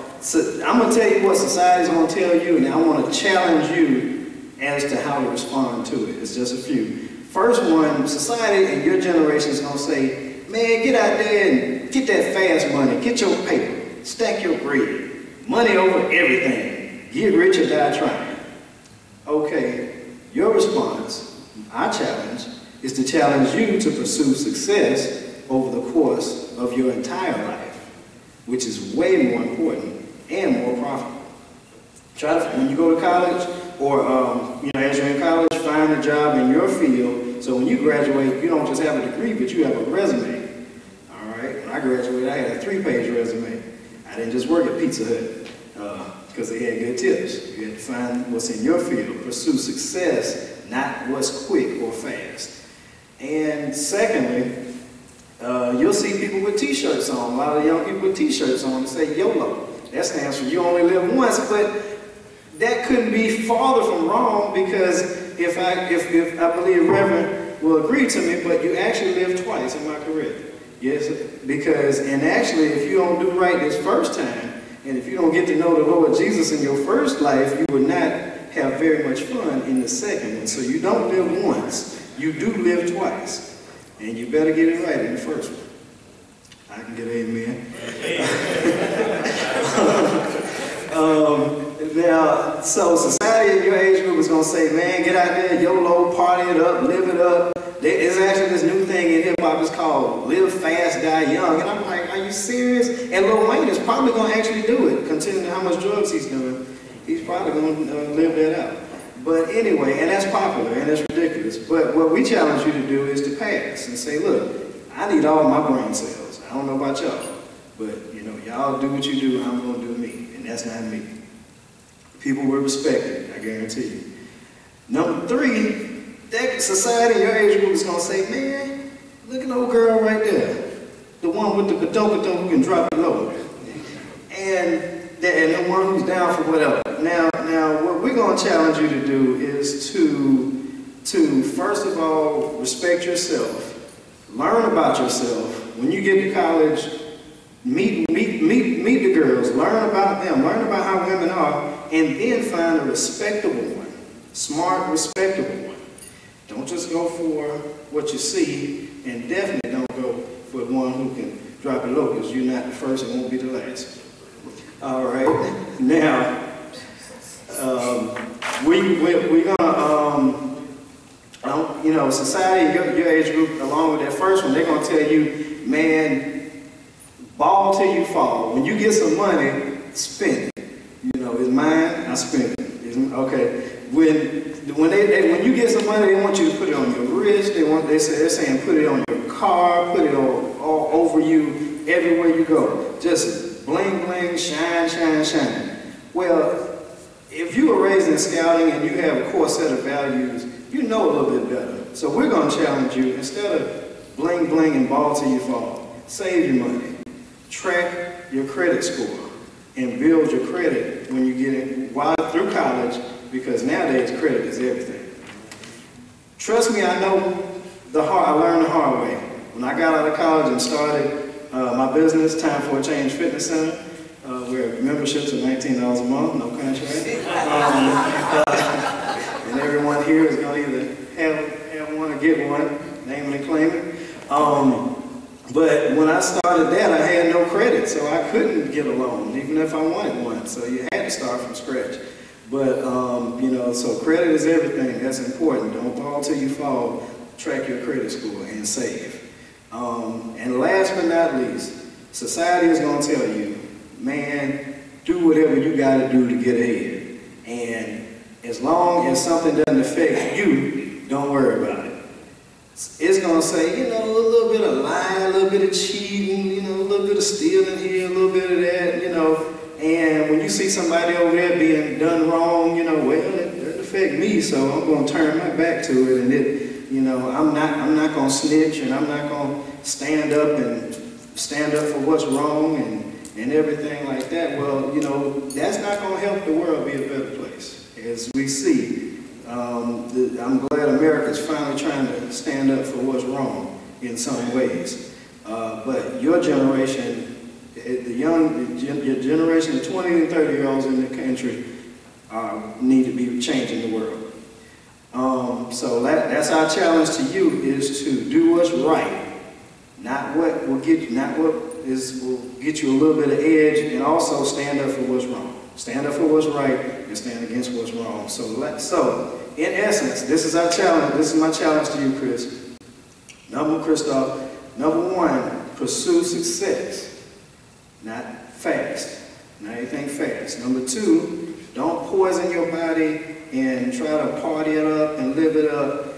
I'm gonna tell you what society's gonna tell you, and I want to challenge you as to how to respond to it. It's just a few. First one, society and your generation is gonna say, man, get out there and get that fast money, get your paper, stack your bread, money over everything, get rich or die trying. to challenge you to pursue success over the course of your entire life, which is way more important and more profitable. Try to, when you go to college, or as you're in college, find a job in your field, so when you graduate, you don't just have a degree, but you have a resume. All right? When I graduated, I had a 3-page resume. I didn't just work at Pizza Hut because they had good tips. You had to find what's in your field, pursue success, not what's quick or fast. And secondly, you'll see people with t-shirts on, a lot of young people with t-shirts on that say YOLO. That stands for you only live once, but that couldn't be farther from wrong, because if I believe Reverend will agree to me, but you actually live twice, am I correct? Yes, because, and actually if you don't do right this first time, and if you don't get to know the Lord Jesus in your first life, you will not have very much fun in the second one. So you don't live once, you do live twice. And you better get it right in the first one. I can get an amen. Now, so society in your age group is going to say, man, get out there, YOLO, party it up, live it up. There's actually this new thing in hip-hop, it's called live fast, die young. And I'm like, are you serious? And Lil Wayne is probably going to actually do it, considering how much drugs he's doing. He's probably going to live that out. But anyway, and that's popular, and that's ridiculous. But what we challenge you to do is to pass and say, look, I need all my brain cells. I don't know about y'all, but y'all do what you do, I'm going to do me. And that's not me. People will respect it, I guarantee you. Number 3, that society in your age group is going to say, man, look at the old girl right there. The one with the padoka who can drop it low. And the one who's down for whatever. Now, what we're going to challenge you to do is to first of all, respect yourself. Learn about yourself. When you get to college, meet the girls. Learn about them. Learn about how women are. And then find a respectable one. Smart, respectable one. Don't just go for what you see, and definitely don't go for the one who can drop it low, because you're not the first and won't be the last. All right. Now, we're gonna, society, your age group, along with that first one, they're gonna tell you, man, ball till you fall. When you get some money, spend it. It's mine, I spend it. Okay. When you get some money, they want you to put it on your wrist. They're saying put it on your car, put it all over you, everywhere you go. Just bling, bling, shine, shine, shine. Well, if you were raised in scouting and you have a core set of values, you know a little bit better. So we're going to challenge you, instead of bling, bling, and ball till you fall, save your money. Track your credit score and build your credit when you get in, while through college, because nowadays credit is everything. Trust me, I know I learned the hard way. When I got out of college and started my business, Time for a Change Fitness Center, where memberships are $19 a month, no contract. And everyone here is going to either have one or get one, name and claim it. But when I started that, I had no credit, so I couldn't get a loan, even if I wanted one. So you had to start from scratch. But, so credit is everything. That's important. Don't fall till you fall. Track your credit score and save. And last but not least, society is going to tell you, man, do whatever you got to do to get ahead. And as long as something doesn't affect you, don't worry about it. It's going to say, a little bit of lying, a little bit of cheating, a little bit of stealing here, a little bit of that, And when you see somebody over there being done wrong, well, it doesn't affect me, so I'm going to turn my back to it. And I'm not going to snitch, and I'm not going to stand up for what's wrong and everything like that. Well, that's not going to help the world be a better place. As we see, I'm glad America's finally trying to stand up for what's wrong in some ways. But your generation, your generation of 20 and 30-year-olds in the country need to be changing the world. So that's our challenge to you, is to do what's right, not what will get will get you a little bit of edge, and also stand up for what's wrong. Stand up for what's right and stand against what's wrong. So in essence, this is our challenge. This is my challenge to you, Chris. Number one, pursue success, not fast, not anything fast. Number two, don't poison your body and try to party it up and live it up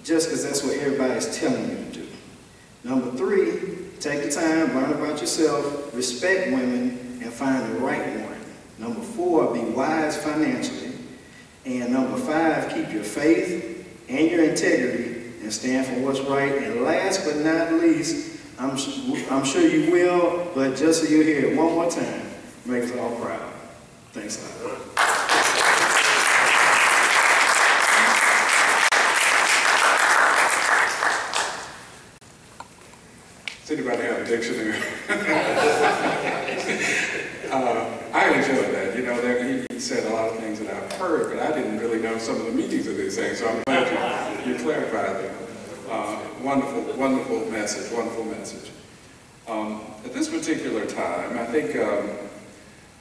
just because that's what everybody's telling you to do. Number three, take the time, learn about yourself, respect women, and find the right one. Number four, be wise financially. And number five, keep your faith and your integrity and stand for what's right. And last but not least, I'm sure you will, but just so you hear it one more time, make us all proud. Thanks a lot. Does anybody have a dictionary? I enjoyed that. You know, he said a lot of things that I've heard, but I didn't really know some of the meanings of these things, so I'm glad you clarified them. Wonderful message, wonderful message. At this particular time, I think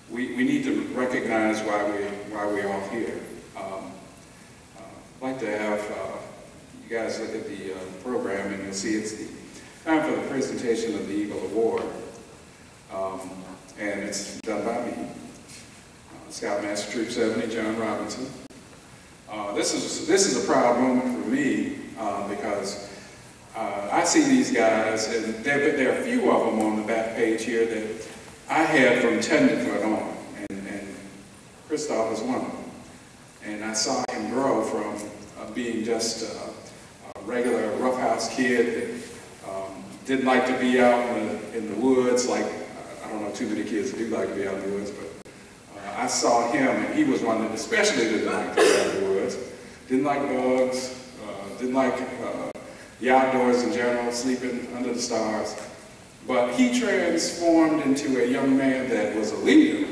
we need to recognize why we're all here. I'd like to have you guys look at the program, and you'll see it's the time for the presentation of the Eagle Award, and it's done by me, Scoutmaster Troop 70, John Robinson. This is a proud moment for me because I see these guys, and there are a few of them on the back page here that I had from tenderfoot on, and Christoph is one of them. And I saw him grow from being just a regular roughhouse kid that didn't like to be out in the woods, like I don't know too many kids that do like to be out in the woods, but I saw him, and he was one that especially didn't like to be out in the woods, didn't like bugs, didn't like the outdoors in general, sleeping under the stars. But he transformed into a young man that was a leader.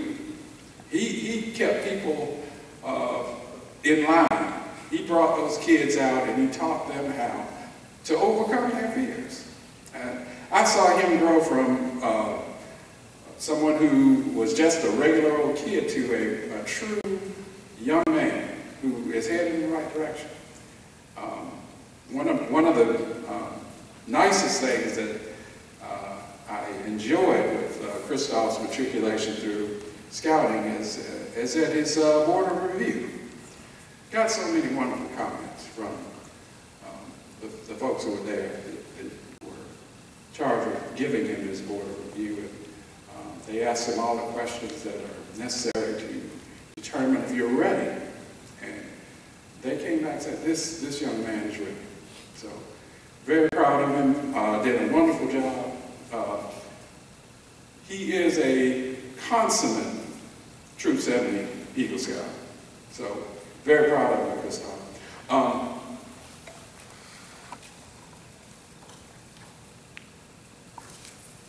He kept people in line. He brought those kids out and he taught them how to overcome their fears. And I saw him grow from someone who was just a regular old kid to a true young man who is headed in the right direction. One of the nicest things that I enjoyed with Christoph's matriculation through scouting is at his board of review. Got so many wonderful comments from the folks who were there that were charged with giving him his board of review. And, they asked him all the questions that are necessary to determine if you're ready. And they came back and said, this young man is ready. So, very proud of him, did a wonderful job. He is a consummate Troop 70 Eagle Scout. So, very proud of him, Christoph.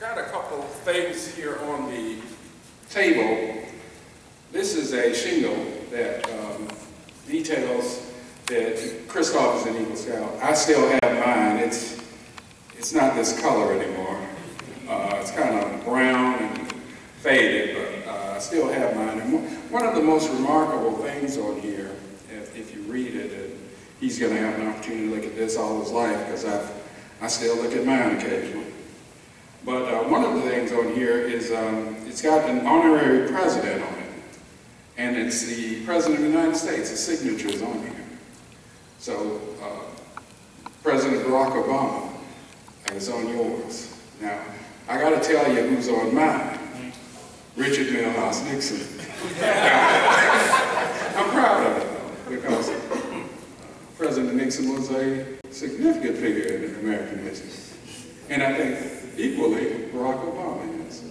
Got a couple things here on the table. This is a shingle that details that Christoph is an Eagle Scout. I still have mine. It's not this color anymore. It's kind of brown and faded, but I still have mine. And one of the most remarkable things on here, if you read it, and he's going to have an opportunity to look at this all his life, because I still look at mine occasionally. But one of the things on here is it's got an honorary president on it. And it's the President of the United States. His signature is on here. So President Barack Obama is on yours. Now, I got to tell you who's on mine. Richard Milhouse Nixon. I'm proud of it, though, because President Nixon was a significant figure in American history. And I think equally, Barack Obama is.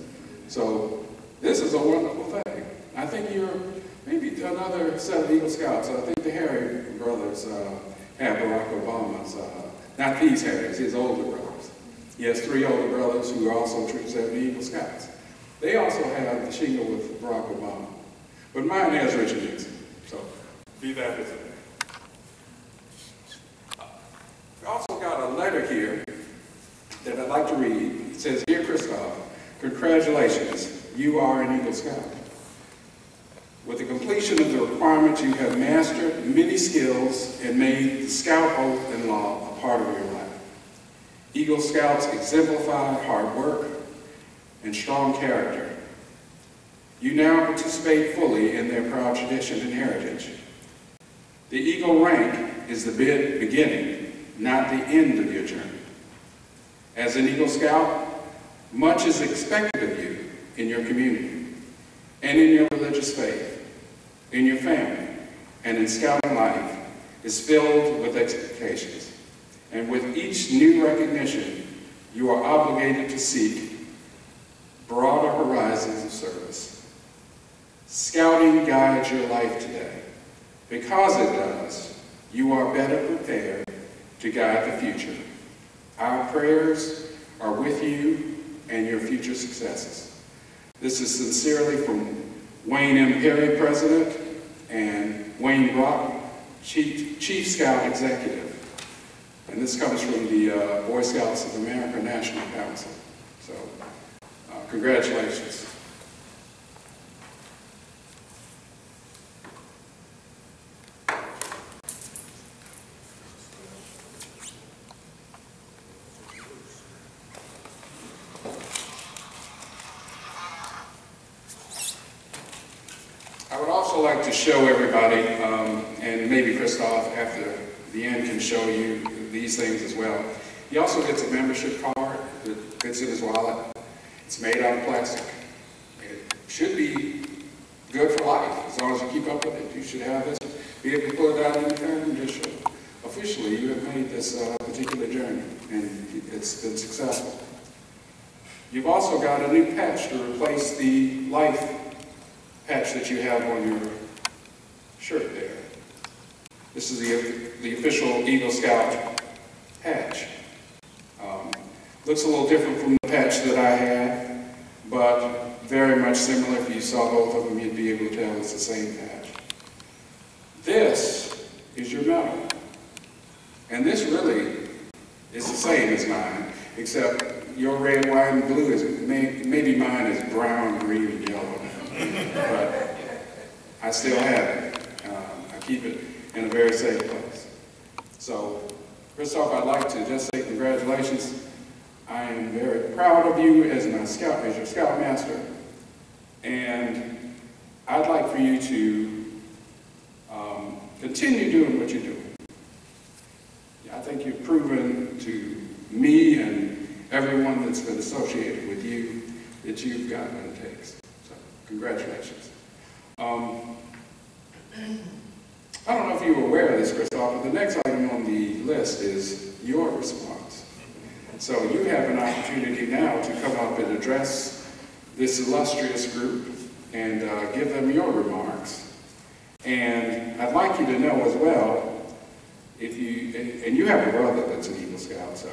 So this is a wonderful thing. I think you're maybe another set of Eagle Scouts. I think the Harry brothers have Barack Obama's, not these Harrys, his older brothers. He has 3 older brothers who are also Troop 70 Eagle Scouts. They also have the shingle with Barack Obama. But mine has Richard Nixon. So be that as it may. We also got a letter here that I'd like to read. It says, "Dear Christoph, congratulations, you are an Eagle Scout. With the completion of the requirements, you have mastered many skills and made the Scout oath and law a part of your life. Eagle Scouts exemplify hard work and strong character. You now participate fully in their proud tradition and heritage. The Eagle rank is the beginning, not the end of your journey. As an Eagle Scout, much is expected of you in your community and in your religious faith, in your family, and in Scouting life is filled with expectations. And with each new recognition, you are obligated to seek broader horizons of service. Scouting guides your life today. Because it does, you are better prepared to guide the future. Our prayers are with you and your future successes. This is sincerely from Wayne M. Perry, President, and Wayne Brock, Chief Scout Executive. And this comes from the Boy Scouts of America National Council. So, congratulations. I would also like to show everybody, and maybe Christoph after the end can show you these things as well. He also gets a membership card that fits in his wallet. It's made out of plastic. It should be good for life. As long as you keep up with it, you should have this. Be able to pull it out anytime and just show. Officially, you have made this particular journey, and it's been successful. You've also got a new patch to replace the life patch that you have on your shirt there. This is the official Eagle Scout patch. Looks a little different from the patch that I had, but very much similar. If you saw both of them, you'd be able to tell it's the same patch. This is your medal. And this really is the same as mine, except your red, white, and blue is, maybe mine is brown, green, and yellow. But I still have it. I keep it in a very safe place. So, Christoph, I'd like to just say congratulations. I am very proud of you as your Scoutmaster, and I'd like for you to continue doing what you're doing. I think you've proven to me and everyone that's been associated with you that you've got what it takes. So, congratulations. I don't know if you were aware of this, Christoph, but the next item on the list is your response. So you have an opportunity now to come up and address this illustrious group and give them your remarks. And I'd like you to know as well, if you, and you have a brother that's an Eagle Scout, so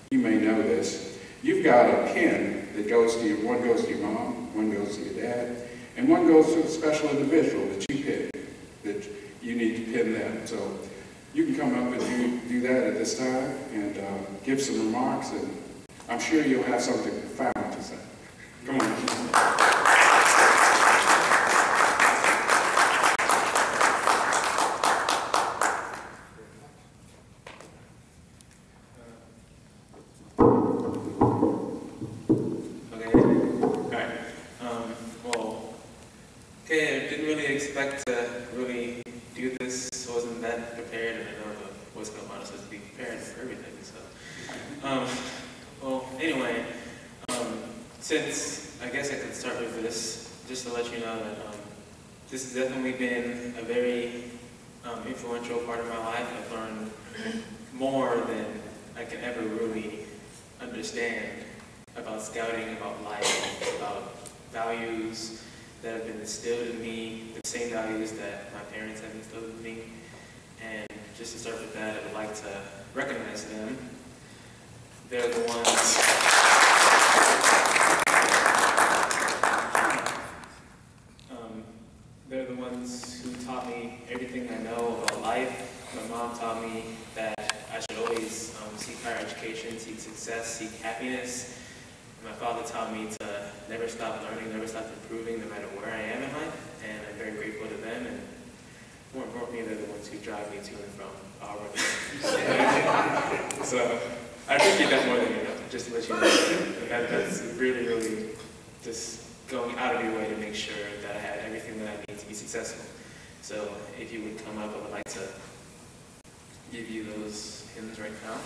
you may know this, you've got a pin that goes to your, one goes to your mom, one goes to your dad, and one goes to a special individual that you pick, that you need to pin them. So you can come up and do that at this time and give some remarks, and I'm sure you'll have something profound to say. Come on. Okay, I didn't really expect to really do this. I wasn't that prepared, and I know the Boy Scout model says to be prepared for everything. So, well, anyway, since I guess I could start with this, just to let you know that this has definitely been a very influential part of my life. I've learned more than I can ever really understand about scouting, about life, about values that have been instilled in me, the same values that my parents have instilled in me. And just to start with that, I would like to recognize them. They're the ones who taught me everything I know about life. My mom taught me that I should always seek higher education, seek success, seek happiness. My father taught me to never stop learning, never stop improving, no matter where I am in life, and I'm very grateful to them, and more importantly, they're the ones who drive me to and from our work. So, I appreciate that more than you know, just to let you know. That's really, really just going out of your way to make sure that I have everything that I need to be successful. So if you would come up, I would like to give you those hymns right now.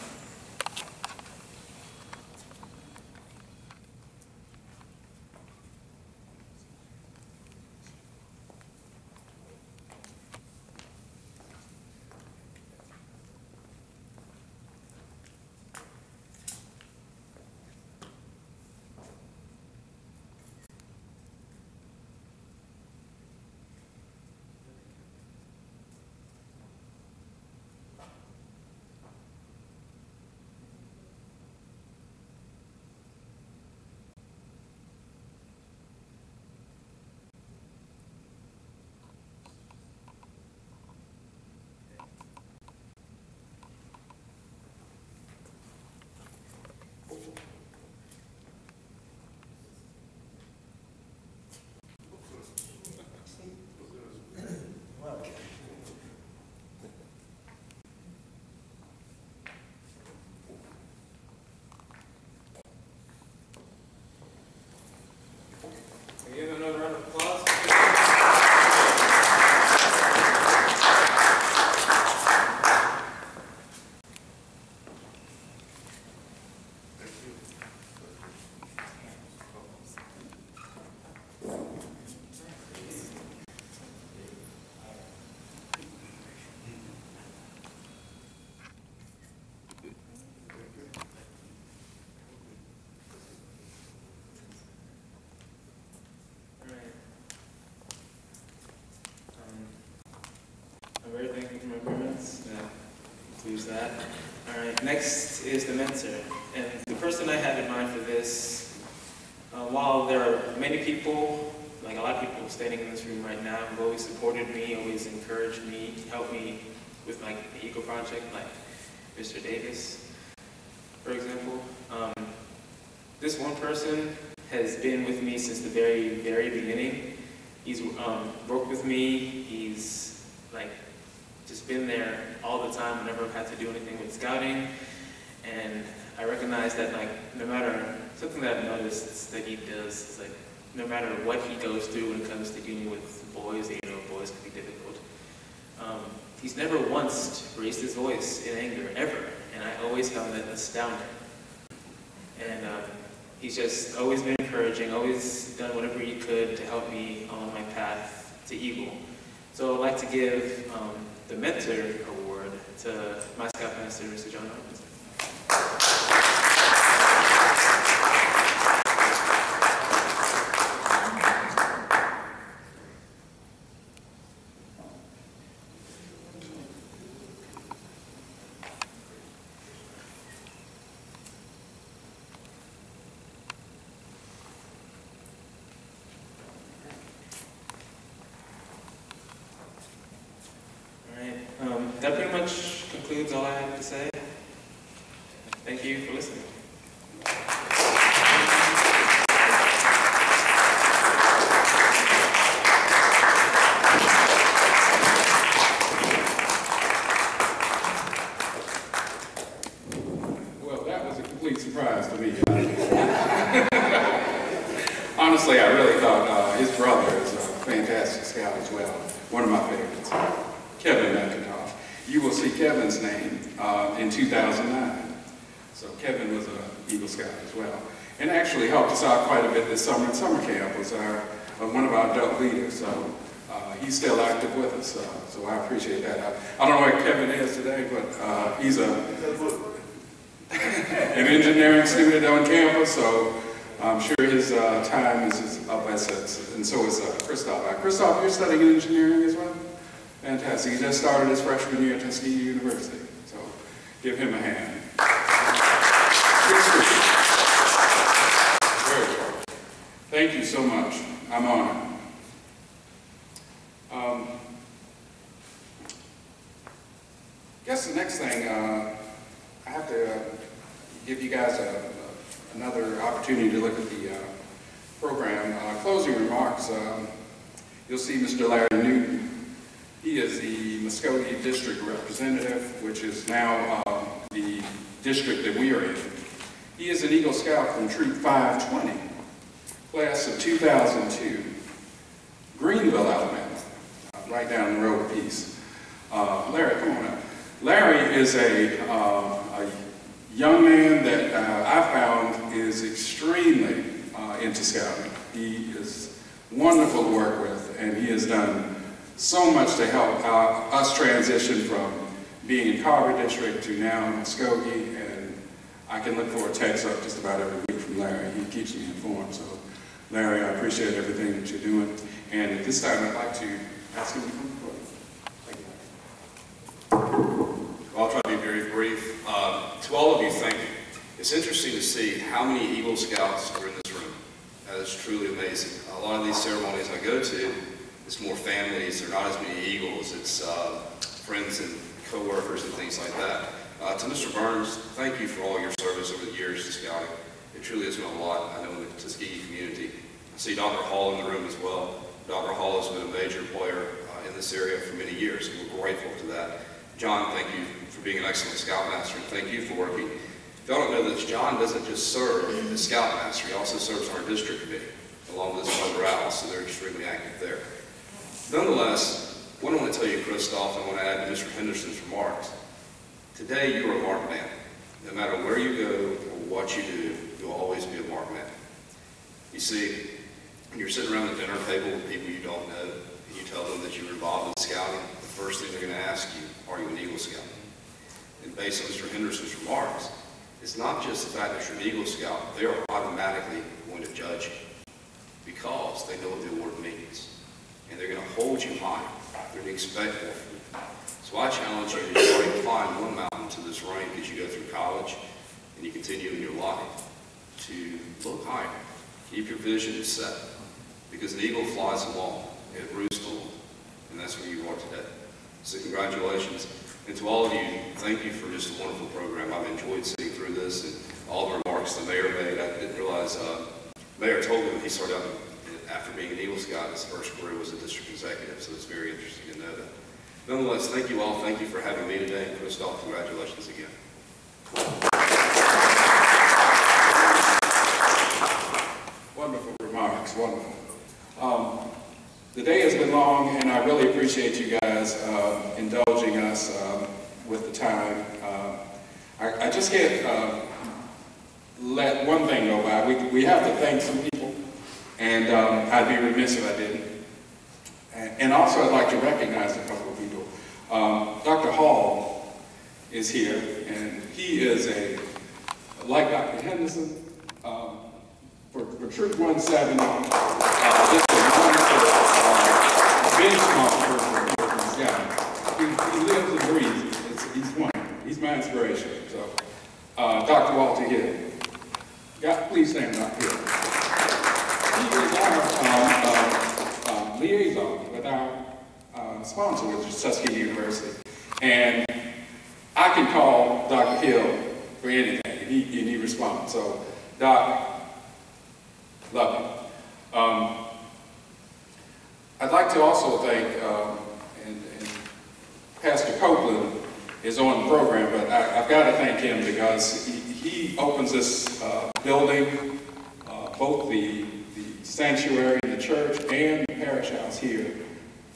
Give another round of applause. I'm very thankful for my parents. That includes that. All right, next is the mentor. And the person I have in mind for this, while there are many people, like a lot of people standing in this room right now, who've always supported me, always encouraged me, helped me with my Eagle project, like Mr. Davis, for example. This one person has been with me since the very, very beginning. He's worked with me. He's like just been there all the time whenever I've had to do anything with scouting. And I recognize that like no matter, something that I've noticed that he does is like no matter what he goes through when it comes to dealing with boys, you know, boys can be difficult. He's never once raised his voice in anger, ever. And I always found that astounding. And he's just always been encouraging, always done whatever he could to help me on my path to Eagle. So I'd like to give the Mentor Award to my Scout Master, Mr. John Robinson. That pretty much concludes all I have to say. Thank you for listening. Well, that was a complete surprise to me. Honestly, I really thought his brother is a fantastic scout as well. One of my favorites, Kevin McIntosh. You will see Kevin's name in 2009. So Kevin was an Eagle Scout as well. And actually helped us out quite a bit this summer at summer camp, was one of our adult leaders. So he's still active with us, so I appreciate that. I don't know where Kevin is today, but he's an engineering student on campus, so I'm sure his time is up, and so is Christoph. Christoph, you're studying engineering as well? Fantastic. He just started his freshman year at Tuskegee University, so give him a hand. Very cool. Thank you so much. I'm honored. I guess the next thing, I have to give you guys another opportunity to look at the program. Closing remarks, you'll see Mr. Larry Newton He is the Muskogee District Representative, which is now the district that we are in. He is an Eagle Scout from Troop 520, class of 2002, Greenville, Alabama, right down the road a piece. Larry, come on up. Larry is a young man that I found is extremely into scouting. He is wonderful to work with, and he has done so much to help us transition from being in Carver District to now in Tuskegee, and I can look for a text up just about every week from Larry. He keeps me informed. So, Larry, I appreciate everything that you're doing. And at this time, I'd like to ask him to come forward. Thank you. I'll try to be very brief. To all of you, thank you. It's interesting to see how many Eagle Scouts are in this room. That is truly amazing. A lot of these ceremonies I go to, it's more families. There are not as many Eagles. It's friends and co-workers and things like that. To Mr. Burns, thank you for all your service over the years to Scouting. It truly has been a lot, I know, in the Tuskegee community. I see Dr. Hall in the room as well. Dr. Hall has been a major player in this area for many years, and we're grateful to that. John, thank you for being an excellent Scoutmaster, and thank you for working. If y'all don't know this, John doesn't just serve as Scoutmaster, he also serves on our district committee, along with his brother Al, so they're extremely active there. Nonetheless, what I want to tell you, Christoph, and I want to add to Mr. Henderson's remarks, today you are a marked man. No matter where you go or what you do, you'll always be a marked man. You see, when you're sitting around the dinner table with people you don't know, and you tell them that you're involved in scouting, the first thing they're going to ask you, are you an Eagle Scout? And based on Mr. Henderson's remarks, it's not just the fact that you're an Eagle Scout, they are automatically going to judge you because they know what the award means. And they're going to hold you high. They're going to expect more from you. So I challenge you to already climb one mountain to this rank as you go through college and you continue in your life to look higher. Keep your vision set because an eagle flies along, it roosts along, and that's where you are today. So congratulations. And to all of you, thank you for just a wonderful program. I've enjoyed sitting through this and all the remarks the mayor made. I didn't realize, the mayor told me when he started out after being an Eagle Scout, his first career was a district executive, so it's very interesting to know that. Nonetheless, thank you all. Thank you for having me today. And Christoph, congratulations again. Wonderful remarks, wonderful. The day has been long, and I really appreciate you guys indulging us with the time. I just can't let one thing go by. We have to thank some people, and I'd be remiss if I didn't. And also, I'd like to recognize a couple of people. Dr. Hall is here, and he is like Dr. Henderson, for Troop 170, just a wonderful benchmark person here from Scouting. He lives and breathes it. He's wonderful. He's my inspiration. So, Dr. Walter Hill. Please stand up here. He is our liaison with our sponsor, which is Tuskegee University. And I can call Dr. Hill for anything, and he responds. So, Doc, love you. I'd like to also thank, and Pastor Copeland is on the program, but I've got to thank him because he opens this building, both the sanctuary, the church, and the parish house here,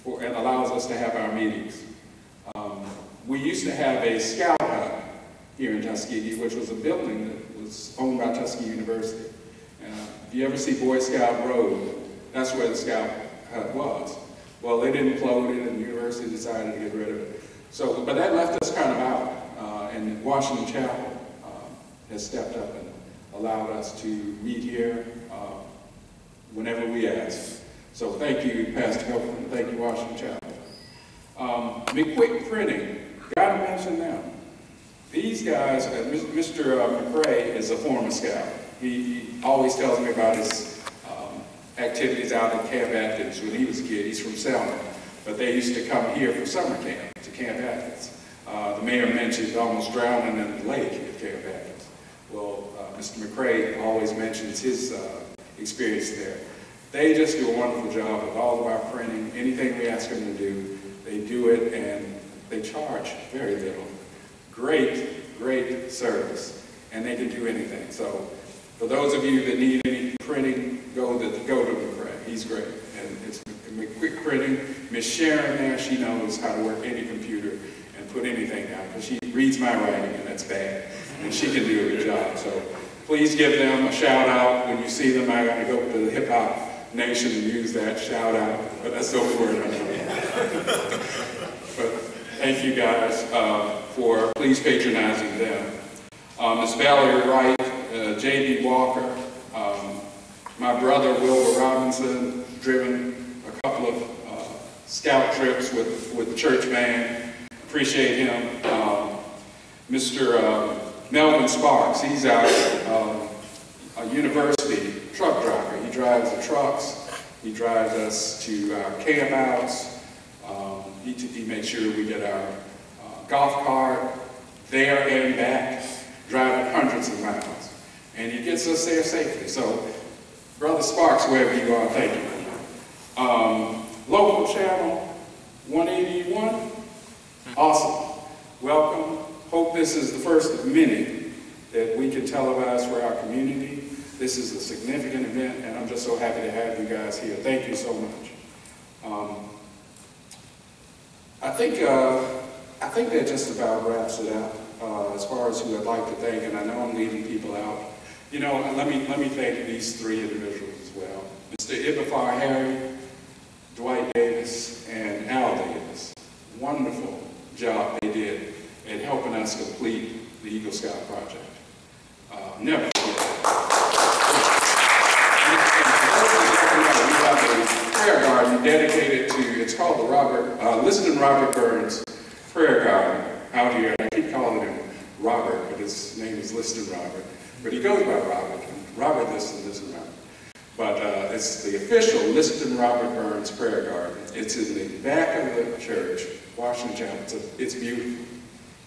and allows us to have our meetings. We used to have a scout hut here in Tuskegee, which was a building that was owned by Tuskegee University. If you ever see Boy Scout Road, that's where the scout hut was. Well, they didn't implode it, and the university decided to get rid of it. So, but that left us kind of out, and Washington Chapel has stepped up and allowed us to meet here whenever we ask. So thank you, Pastor Copeland. Thank you, Washington Chapel. McQuick Printing, gotta mention them. These guys, Mr. McRae is a former scout. He always tells me about his activities out at Camp Atkins when he was a kid. He's from Selma, but they used to come here for summer camp to Camp Atkins. The mayor mentioned almost drowning in the lake at Camp Atkins. Well, Mr. McRae always mentions his experience there. They just do a wonderful job with all of our printing. Anything we ask them to do, they They do it and they charge very little. Great, great service. And they can do anything. So for those of you that need any printing, go to McCray. He's great. And it's quick printing. Miss Sharon there, she knows how to work any computer and put anything down, because she reads my writing and that's bad. And she can do a good job. So please give them a shout out when you see them. I got to go to the Hip Hop Nation and use that shout out. But that's the only word I know. But thank you guys for please patronizing them. Ms. Valerie Wright, J.B. Walker, my brother Wilbur Robinson, driven a couple of scout trips with the church band. Appreciate him. Mr. Melvin Sparks, he's our a university truck driver. He drives the trucks. He drives us to our campouts. He makes sure we get our golf cart there and back, driving hundreds of miles. And he gets us there safely. So, Brother Sparks, wherever you are, thank you. Local channel 181, awesome. Welcome. Hope this is the first of many that we can televise for our community. This is a significant event, and I'm just so happy to have you guys here. Thank you so much. I think that just about wraps it up as far as who I'd like to thank, and I know I'm leaving people out. You know, let me thank these three individuals as well. Mr. Ibafar Harry, Dwight Davis, and Al Davis. Wonderful job they did in helping us complete the Eagle Scout project. Never forget that. We have a prayer garden dedicated to, it's called the Liston Robert Burns Prayer Garden out here. I keep calling him Robert, but his name is Liston Robert. But he goes by Robert. Robert Liston Robert. But it's the official Liston Robert Burns Prayer Garden. It's in the back of the church, Washington Chapel. It's beautiful.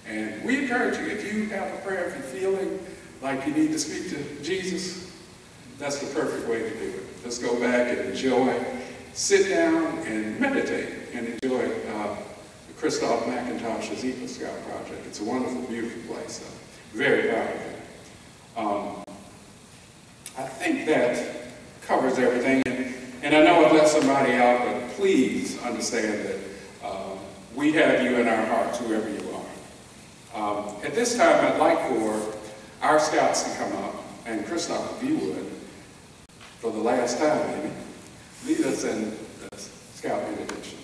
And we encourage you, if you have a prayer, if you're feeling like you need to speak to Jesus, that's the perfect way to do it. Just go back and enjoy, sit down and meditate and enjoy Christoph McIntosh's Eagle Scout project. It's a wonderful, beautiful place. Very proud of it. I think that covers everything. And I know I left somebody out, but please understand that we have you in our hearts, whoever you are. At this time, I'd like for our scouts to come up, and Christoph, if you would, for the last time maybe, lead us in the scout benediction.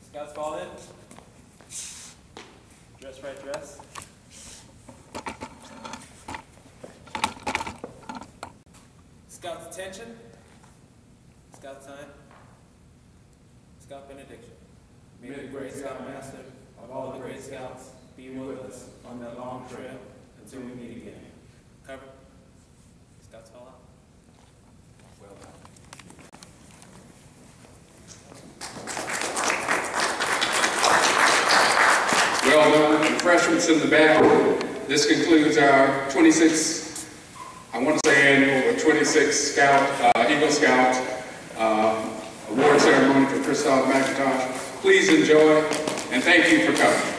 Scouts fall in. Dress right dress. Scouts attention. Scout time. Scout benediction. May the great Scoutmaster of all the great Scouts be with us on that long trail until we meet again. Cover. Scouts fall out. Well done. Well done. Refreshments in the back. This concludes our 26th, I want to say annual, but 26th Scout, Eagle Scout award ceremony for Christoph McIntosh. Please enjoy, and thank you for coming.